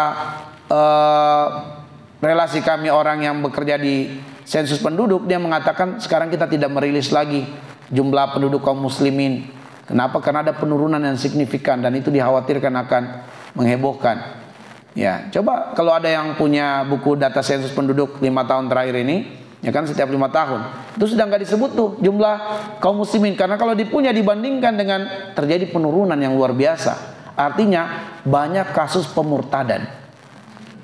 relasi kami orang yang bekerja di sensus penduduk, dia mengatakan sekarang kita tidak merilis lagi jumlah penduduk kaum muslimin. Kenapa? Karena ada penurunan yang signifikan dan itu dikhawatirkan akan menghebohkan. Ya, coba kalau ada yang punya buku data sensus penduduk 5 tahun terakhir ini, ya kan setiap 5 tahun itu sudah nggak disebut tuh jumlah kaum muslimin, karena kalau punya dibandingkan dengan terjadi penurunan yang luar biasa. Artinya banyak kasus pemurtadan.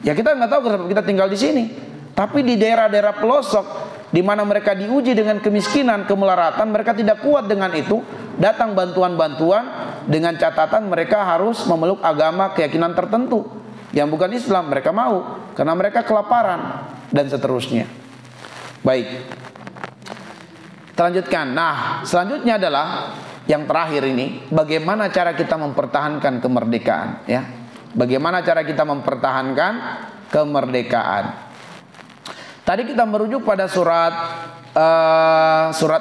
Ya, kita nggak tahu kenapa kita tinggal di sini. Tapi di daerah-daerah pelosok di mana mereka diuji dengan kemiskinan, kemelaratan, mereka tidak kuat dengan itu. Datang bantuan-bantuan dengan catatan mereka harus memeluk agama keyakinan tertentu yang bukan Islam. Mereka mau karena mereka kelaparan dan seterusnya. Baik, kita lanjutkan. Nah, selanjutnya adalah yang terakhir ini, bagaimana cara kita mempertahankan kemerdekaan, ya? Bagaimana cara kita mempertahankan kemerdekaan? Tadi kita merujuk pada surat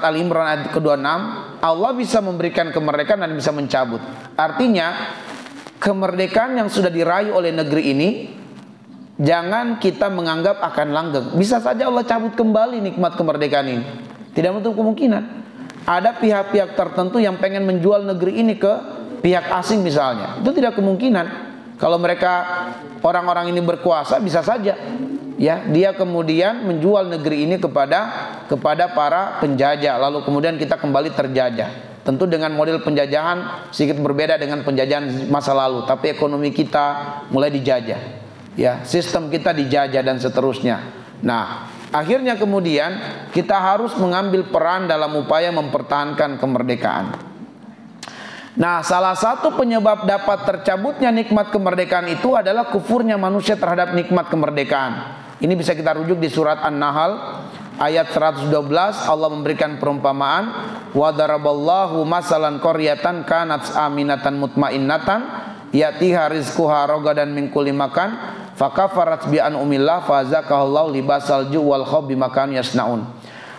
Al-Imran ayat ke-26. Allah bisa memberikan kemerdekaan dan bisa mencabut. Artinya kemerdekaan yang sudah diraih oleh negeri ini jangan kita menganggap akan langgeng. Bisa saja Allah cabut kembali nikmat kemerdekaan ini. Tidak menutup kemungkinan. Ada pihak-pihak tertentu yang pengen menjual negeri ini ke pihak asing misalnya. Itu tidak kemungkinan. Kalau mereka orang-orang ini berkuasa, bisa saja ya dia kemudian menjual negeri ini kepada para penjajah, lalu kemudian kita kembali terjajah. Tentu dengan model penjajahan sedikit berbeda dengan penjajahan masa lalu, tapi ekonomi kita mulai dijajah, ya, sistem kita dijajah dan seterusnya. Nah, akhirnya kemudian kita harus mengambil peran dalam upaya mempertahankan kemerdekaan. Nah, salah satu penyebab dapat tercabutnya nikmat kemerdekaan itu adalah kufurnya manusia terhadap nikmat kemerdekaan. Ini bisa kita rujuk di surat An-Nahl ayat 112. Allah memberikan perumpamaan, wa daraballahu masalan qaryatan kanat aminatan mutmainnatan yatiha rizquha ragadan min kulli makan fakafarat bi an'umillah fazaqahallahu libasal ju' wal khawf bima kanu yasnaun.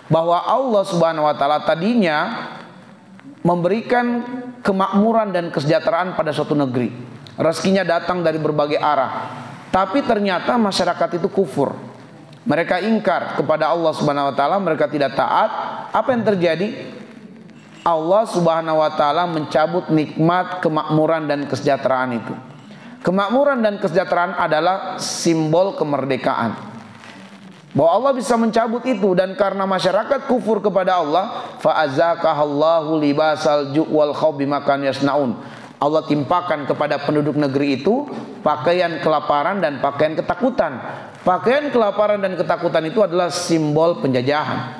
Bahwa Allah Subhanahu wa taala tadinya memberikan kemakmuran dan kesejahteraan pada suatu negeri. Rezekinya datang dari berbagai arah. Tapi ternyata masyarakat itu kufur. Mereka ingkar kepada Allah Subhanahu wa taala, mereka tidak taat. Apa yang terjadi? Allah Subhanahu wa taala mencabut nikmat kemakmuran dan kesejahteraan itu. Kemakmuran dan kesejahteraan adalah simbol kemerdekaan. Bahwa Allah bisa mencabut itu, dan karena masyarakat kufur kepada Allah, fa'azaqahallahu libasal ju' wal khawf bima kanu yasnaun. Allah timpakan kepada penduduk negeri itu pakaian kelaparan dan pakaian ketakutan. Pakaian kelaparan dan ketakutan itu adalah simbol penjajahan.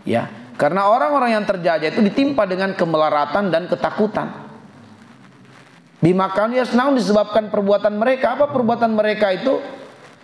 Ya, karena orang-orang yang terjajah itu ditimpa dengan kemelaratan dan ketakutan. Bima kanu yasnaun disebabkan perbuatan mereka. Apa perbuatan mereka itu?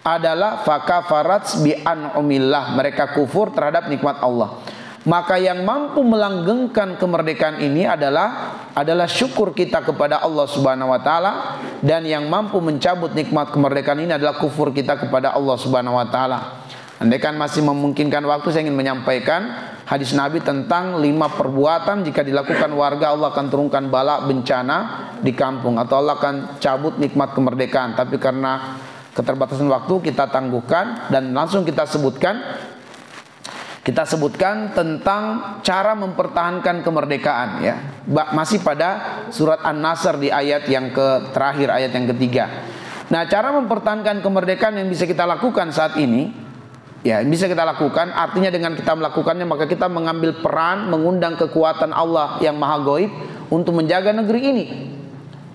Adalah fakafarat bi an'umillah, mereka kufur terhadap nikmat Allah. Maka yang mampu melanggengkan kemerdekaan ini adalah syukur kita kepada Allah Subhanahu wa taala, dan yang mampu mencabut nikmat kemerdekaan ini adalah kufur kita kepada Allah Subhanahu wa taala. Andaikan masih memungkinkan waktu, saya ingin menyampaikan hadis Nabi tentang 5 perbuatan jika dilakukan warga Allah akan turunkan bala bencana di kampung, atau Allah akan cabut nikmat kemerdekaan. Tapi karena keterbatasan waktu kita tangguhkan dan langsung kita sebutkan tentang cara mempertahankan kemerdekaan, ya. Masih pada surat An-Nasr di ayat yang terakhir, ayat yang ketiga. Nah, cara mempertahankan kemerdekaan yang bisa kita lakukan saat ini, ya, bisa kita lakukan, artinya dengan kita melakukannya maka kita mengambil peran, mengundang kekuatan Allah yang maha gaib untuk menjaga negeri ini,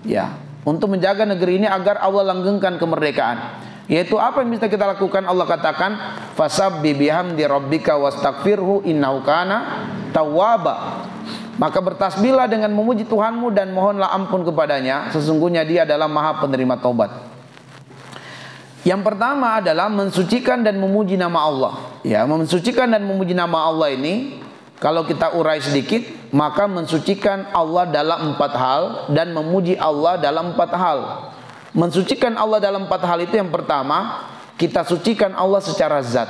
ya, untuk menjaga negeri ini agar Allah langgengkan kemerdekaan. Yaitu apa yang bisa kita lakukan? Allah katakan, fasabbih bihamdi rabbika wastaghfirhu innahu kana tawwaba. Maka bertasbihlah dengan memuji Tuhanmu dan mohonlah ampun kepadanya, sesungguhnya Dia adalah Maha penerima taubat. Yang pertama adalah mensucikan dan memuji nama Allah. Ya, mensucikan dan memuji nama Allah ini, kalau kita urai sedikit, maka mensucikan Allah dalam 4 hal dan memuji Allah dalam 4 hal. Mensucikan Allah dalam 4 hal itu, yang pertama, kita sucikan Allah secara zat.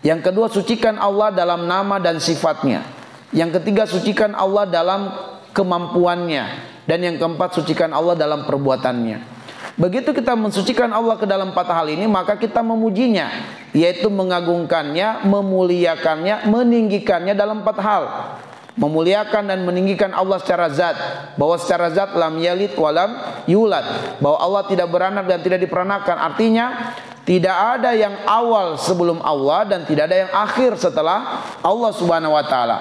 Yang kedua, sucikan Allah dalam nama dan sifatnya. Yang ketiga, sucikan Allah dalam kemampuannya. Dan yang keempat, sucikan Allah dalam perbuatannya. Begitu kita mensucikan Allah ke dalam 4 hal ini, maka kita memujinya, yaitu mengagungkannya, memuliakannya, meninggikannya dalam 4 hal. Memuliakan dan meninggikan Allah secara zat, bahwa secara zat lam yalid walam yulad, bahwa Allah tidak beranak dan tidak diperanakan. Artinya tidak ada yang awal sebelum Allah dan tidak ada yang akhir setelah Allah Subhanahu wa taala.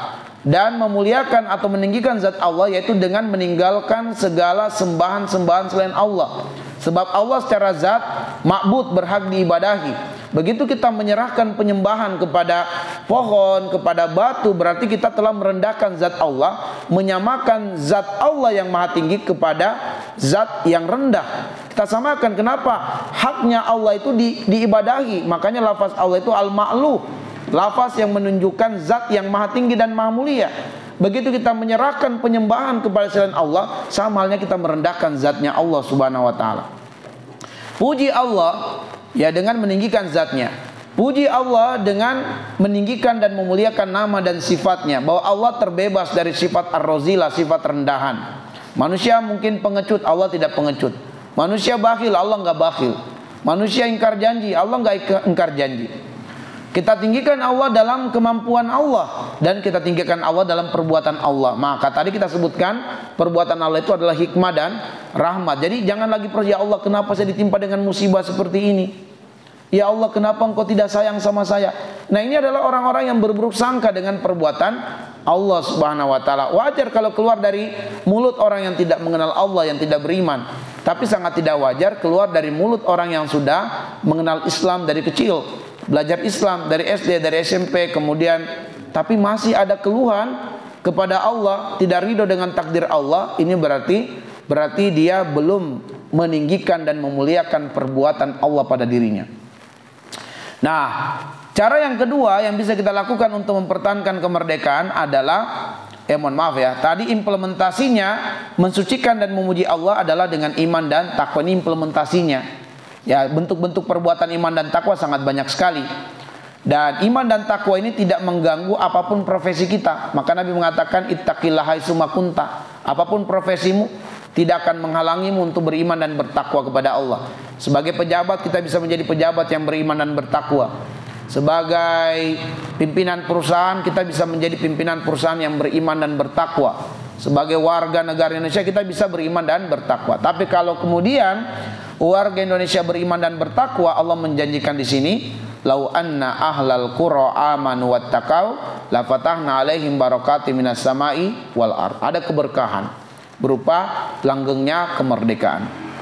Dan memuliakan atau meninggikan zat Allah, yaitu dengan meninggalkan segala sembahan-sembahan selain Allah. Sebab Allah secara zat ma'bud, berhak diibadahi. Begitu kita menyerahkan penyembahan kepada pohon, kepada batu, berarti kita telah merendahkan zat Allah, menyamakan zat Allah yang maha tinggi kepada zat yang rendah. Kita samakan. Kenapa? Haknya Allah itu diibadahi. Makanya lafaz Allah itu al-ma'lu, lafaz yang menunjukkan zat yang maha tinggi dan maha mulia. Begitu kita menyerahkan penyembahan kepada selain Allah, sama halnya kita merendahkan zatnya Allah subhanahu wa ta'ala. Puji Allah ya dengan meninggikan zatnya. Puji Allah dengan meninggikan dan memuliakan nama dan sifatnya. Bahwa Allah terbebas dari sifat ar-razilah, sifat rendahan. Manusia mungkin pengecut, Allah tidak pengecut. Manusia bakhil, Allah enggak bakhil. Manusia ingkar janji, Allah enggak ingkar janji. Kita tinggikan Allah dalam kemampuan Allah, dan kita tinggikan Allah dalam perbuatan Allah. Maka tadi kita sebutkan perbuatan Allah itu adalah hikmah dan rahmat. Jadi jangan lagi ya Allah, kenapa saya ditimpa dengan musibah seperti ini? Ya Allah, kenapa engkau tidak sayang sama saya? Nah, ini adalah orang-orang yang berburuk sangka dengan perbuatan Allah subhanahu wa ta'ala. Wajar kalau keluar dari mulut orang yang tidak mengenal Allah, yang tidak beriman. Tapi sangat tidak wajar keluar dari mulut orang yang sudah mengenal Islam dari kecil, belajar Islam dari SD, dari SMP, kemudian tapi masih ada keluhan kepada Allah, tidak ridho dengan takdir Allah. Ini berarti dia belum meninggikan dan memuliakan perbuatan Allah pada dirinya. Nah, cara yang kedua yang bisa kita lakukan untuk mempertahankan kemerdekaan adalah tadi implementasinya mensucikan dan memuji Allah adalah dengan iman dan takwa. Ini implementasinya. Ya, bentuk-bentuk perbuatan iman dan takwa sangat banyak sekali. Dan iman dan takwa ini tidak mengganggu apapun profesi kita. Maka Nabi mengatakan ittaqillaha haitsu ma kunta. Apapun profesimu tidak akan menghalangimu untuk beriman dan bertakwa kepada Allah. Sebagai pejabat kita bisa menjadi pejabat yang beriman dan bertakwa. Sebagai pimpinan perusahaan kita bisa menjadi pimpinan perusahaan yang beriman dan bertakwa. Sebagai warga negara Indonesia kita bisa beriman dan bertakwa. Tapi kalau kemudian warga Indonesia beriman dan bertakwa, Allah menjanjikan di sini, "Lau anna ahlal qura amanu wattaqau la fatahna 'alaihim barakatim minas sama'i wal ard." Ada keberkahan berupa langgengnya kemerdekaan.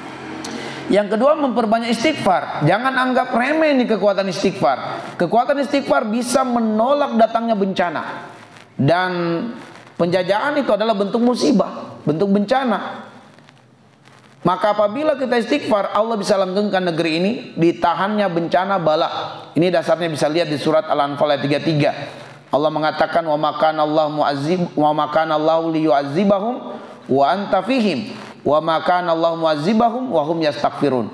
Yang kedua, memperbanyak istighfar. Jangan anggap remeh ini kekuatan istighfar. Kekuatan istighfar bisa menolak datangnya bencana. Dan penjajahan itu adalah bentuk musibah, bentuk bencana. Maka apabila kita istighfar, Allah bisa langgengkan negeri ini, ditahannya bencana bala. Ini dasarnya bisa lihat di surat Al-Anfal ayat 33. Allah mengatakan, "Wa makana Allahu liyu'adzibahum wa anta fihim. Wa makana Allahu mu'adzibahum wa hum yastaghfirun."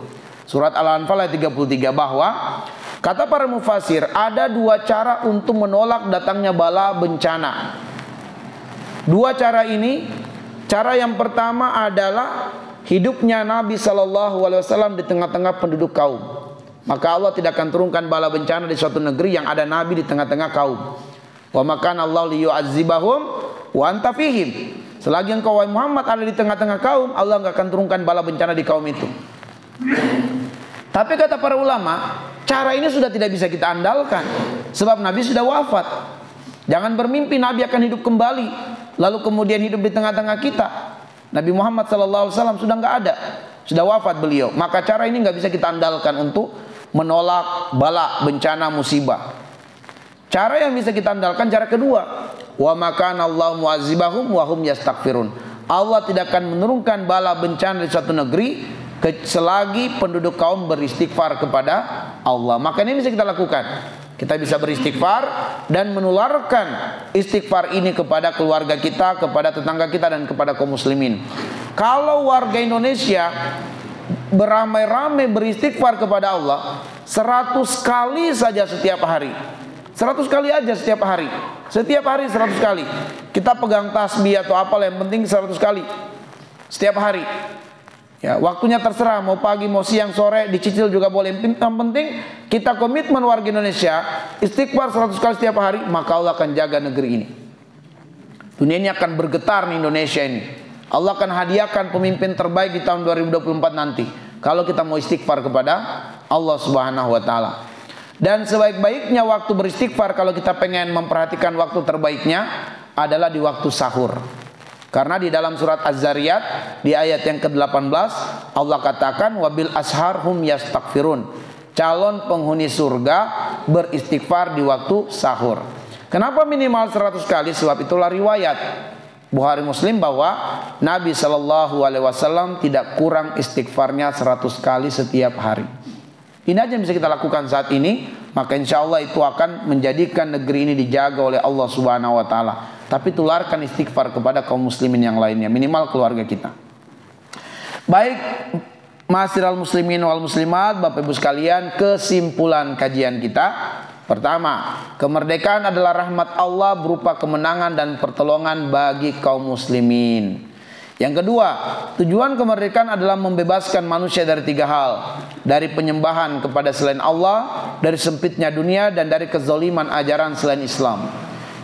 Surat Al-Anfal ayat 33, bahwa kata para mufasir ada dua cara untuk menolak datangnya bala bencana. Dua cara ini, cara yang pertama adalah hidupnya Nabi SAW di tengah-tengah penduduk kaum. Maka Allah tidak akan turunkan bala bencana di suatu negeri yang ada Nabi di tengah-tengah kaum. Wa makana Allahu liyu'adzibahum wa anta fihim. Selagi engkau wahai Muhammad ada di tengah-tengah kaum, Allah enggak akan turunkan bala bencana di kaum itu. Tapi kata para ulama, cara ini sudah tidak bisa kita andalkan, sebab Nabi sudah wafat. Jangan bermimpi Nabi akan hidup kembali, lalu kemudian hidup di tengah-tengah kita. Nabi Muhammad SAW sudah enggak ada, sudah wafat beliau. Maka cara ini enggak bisa kita andalkan untuk menolak bala bencana musibah. Cara yang bisa kita andalkan cara kedua. Wa makana Allahu mu'adzibahum wa hum yastaghfirun. Allah tidak akan menurunkan bala bencana di suatu negeri selagi penduduk kaum beristighfar kepada Allah. Maka ini bisa kita lakukan. Kita bisa beristighfar dan menularkan istighfar ini kepada keluarga kita, kepada tetangga kita, dan kepada kaum muslimin. Kalau warga Indonesia beramai-ramai beristighfar kepada Allah 100 kali saja setiap hari, 100 kali aja setiap hari. Setiap hari 100 kali. Kita pegang tasbih atau apalah, yang penting 100 kali setiap hari. Ya, waktunya terserah, mau pagi, mau siang, sore, dicicil juga boleh. Yang penting kita komitmen warga Indonesia istighfar 100 kali setiap hari, maka Allah akan jaga negeri ini. Dunia ini akan bergetar nih, Indonesia ini. Allah akan hadiahkan pemimpin terbaik di tahun 2024 nanti kalau kita mau istighfar kepada Allah Subhanahu wa taala. Dan sebaik-baiknya waktu beristighfar, kalau kita pengen memperhatikan waktu terbaiknya, adalah di waktu sahur. Karena di dalam surat Az-Zariyat di ayat yang ke-18 Allah katakan wabil ashar hum yastaghfirun. calon penghuni surga beristighfar di waktu sahur. Kenapa minimal 100 kali? Sebab itulah riwayat Bukhari Muslim bahwa Nabi SAW tidak kurang istighfarnya 100 kali setiap hari. Ini aja yang bisa kita lakukan saat ini, maka insya Allah itu akan menjadikan negeri ini dijaga oleh Allah Subhanahu wa Ta'ala. Tapi tularkan istighfar kepada kaum muslimin yang lainnya, minimal keluarga kita. Baik, ma'asyiral muslimin wal muslimat, Bapak Ibu sekalian, kesimpulan kajian kita. Pertama, kemerdekaan adalah rahmat Allah berupa kemenangan dan pertolongan bagi kaum muslimin. Yang kedua, tujuan kemerdekaan adalah membebaskan manusia dari 3 hal. Dari penyembahan kepada selain Allah, dari sempitnya dunia, dan dari kezaliman ajaran selain Islam.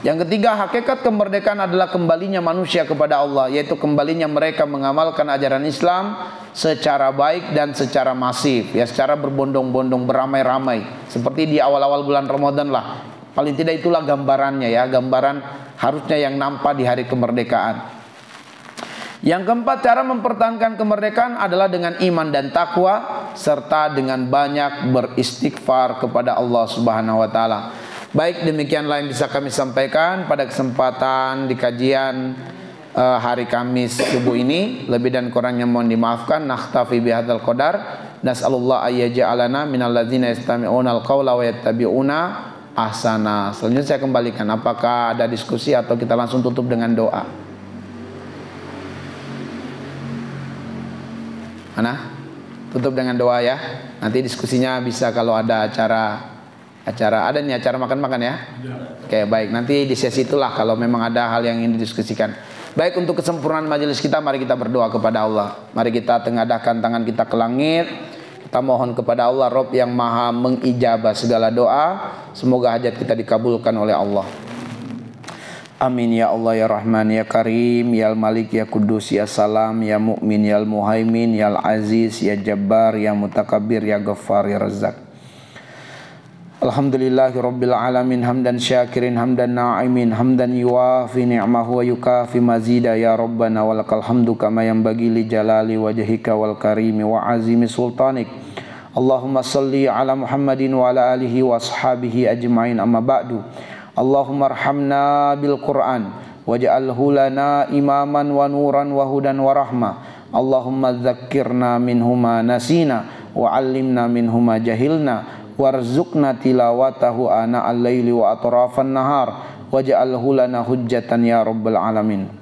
Yang ketiga, hakikat kemerdekaan adalah kembalinya manusia kepada Allah, yaitu kembalinya mereka mengamalkan ajaran Islam secara baik dan secara masif, ya, secara berbondong-bondong, beramai-ramai, seperti di awal-awal bulan Ramadan lah. Paling tidak itulah gambarannya, ya, gambaran harusnya yang nampak di hari kemerdekaan. Yang keempat, cara mempertahankan kemerdekaan adalah dengan iman dan takwa serta dengan banyak beristighfar kepada Allah Subhanahu wa Ta'ala. Baik, demikianlah yang bisa kami sampaikan pada kesempatan di kajian hari Kamis subuh ini. Lebih dan kurangnya mohon dimaafkan. Nakhtafi bihadzal qadar. Nas'alullah ayyaj'alana minal ladzina yastami'una al-qaula wa yattabi'una ahsana. Selanjutnya saya kembalikan, apakah ada diskusi atau kita langsung tutup dengan doa? Mana? Tutup dengan doa ya. Nanti diskusinya bisa kalau ada acara ada nih acara makan-makan ya. Oke, baik, nanti di sesi itulah kalau memang ada hal yang ingin didiskusikan. Baik, untuk kesempurnaan majelis kita, mari kita berdoa kepada Allah. Mari kita tengadahkan tangan kita ke langit. Kita mohon kepada Allah Rabb yang maha mengijabah segala doa. Semoga hajat kita dikabulkan oleh Allah. Amin ya Allah ya Rahman ya Karim ya Malik ya Kudus ya Salam ya Mu'min ya Muhaimin ya Aziz ya Jabbar ya Mutakabbir ya Ghaffar ya Razzaq. Alhamdulillahi Rabbil Alamin, hamdan syakirin, hamdan na'imin, hamdan yuwafi ni'mahu wa yukafi mazida, ya Rabbana walakal hamdu kama yanbaghi li jalali wajhika wal karimi wa azimi sultanik. Allahumma salli ala Muhammadin wa ala alihi wa ashabihi ajma'in, amma ba'du. Allahumma arhamna bil Qur'an waj'alhu lana imaman wa nuran wa hudan wa rahmah. Allahumma dzakkirna minhuma nasina wa 'allimna minhuma jahilna warzuqna tilawatahu ana al-laili wa atrafan nahar waj'alhu lana hujjatan ya rabbal alamin.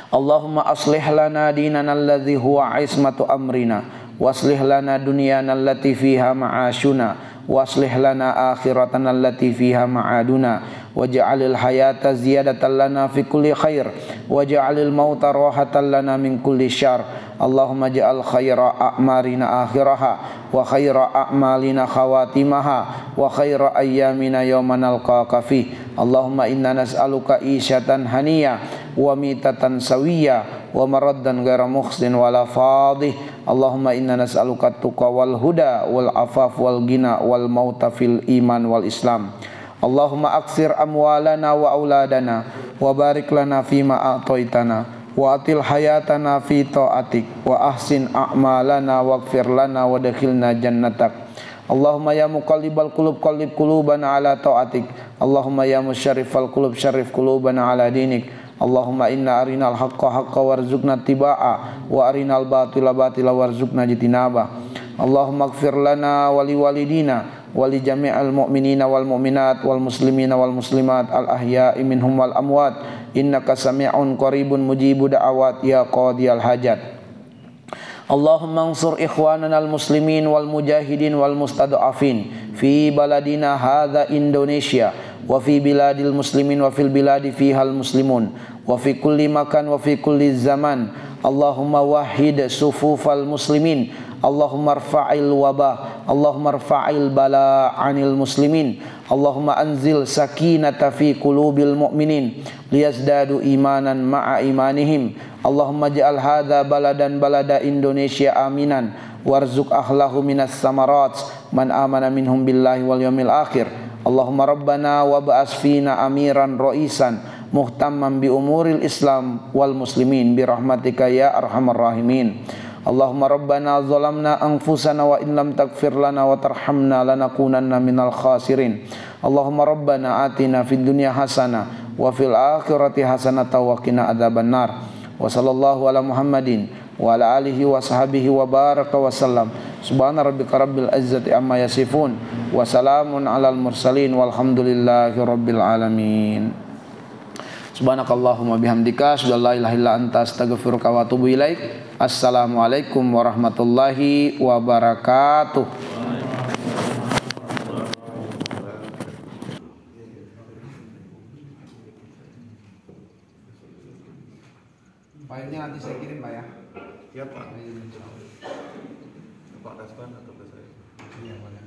Allahumma aslih lana dinana alladhi huwa ismatu amrina waslih lana dunyana allati fiha ma'ashuna waslih lana akhiratana allati fiha ma'aduna waj'alil hayata ziyadatan lana fi kulli khair waj'alil mauta rahatan lana min kulli syarr. Allahumma ja'al khaira a'marina akhiraha wa khaira a'malina khawatimaha wa khaira ayyamina yawma nalqaka fi. Allahumma inna nas'aluka isyatan haniya wa mitatan sawiyya wa maraddan ghaira mukhsin wala fadih. Allahumma inna nas'aluka tuqa wal huda wal afaf wal ghina wal mauta fil iman wal islam. Allahumma aksir amwalana wa auladana wa barik lana fima a'taitana wa atil hayatana fi ta'atik wa ahsin a'malana waghfir lana wa dakhilna jannatak. Allahumma ya muqallibal qulub qallib qulubana ala ta'atik. Allahumma ya musyarrifal qulub syarrif qulubana ala dinik. Allahumma inna arinal haqqa haqqa warzuqna tiba'a wa arinal batila batila warzuqna jitinaba. Allahumma ighfir lana wa liwalidina wa li jami'al mu'minina wal mu'minat wal muslimina wal muslimat al ahya'i minhum wal amwat innaka sami'un qaribun mujibu da'awat ya qadiyal hajat. Allahumma ansur ikhwanana al muslimin wal mujahidin wal mustad'afin fi baladina hadza Indonesia wa fi biladil muslimin wa fil biladi fihal muslimun wa fi kulli makan wa fi kulli zaman. Allahumma wahhid sufufal muslimin. Allahumma rfa'il wabah. Allahumma rfa'il bala 'anil muslimin. Allahumma anzil sakinata fi qulubil mu'minin liyazdadu imanan ma'a imanihim. Allahumma ja'al hadza baladan balada Indonesia aminan warzuq ahlahu minas samarat man amana minhum billahi wal yawmil akhir. Allahumma rabbana wa ba'as fina amiran ra'isan muhtamman bi umuril islam wal muslimin bi rahmatika ya arhamar rahimin. Allahumma rabbana zalamna anfusana wa in lam taghfir lana wa tarhamna lanakunanna minal khasirin. Allahumma rabbana atina fid dunya hasanah wa fil akhirati hasanah wa qina adzabannar. Wa sallallahu ala Muhammadin wa ala alihi wa sahbihi wa baraka wa sallam. Subhana rabbika rabbil izzati amma yasifun wa salamun alal mursalin walhamdulillahi rabbil alamin. Subhanakallahumma bihamdika asyhadu an la ilaha illa anta astaghfiruka wa atubu ilaik. Assalamualaikum warahmatullahi wabarakatuh. Filenya nanti saya kirim Pak ya. Siap Pak. Pak Kasban atau ke saya? Iya boleh.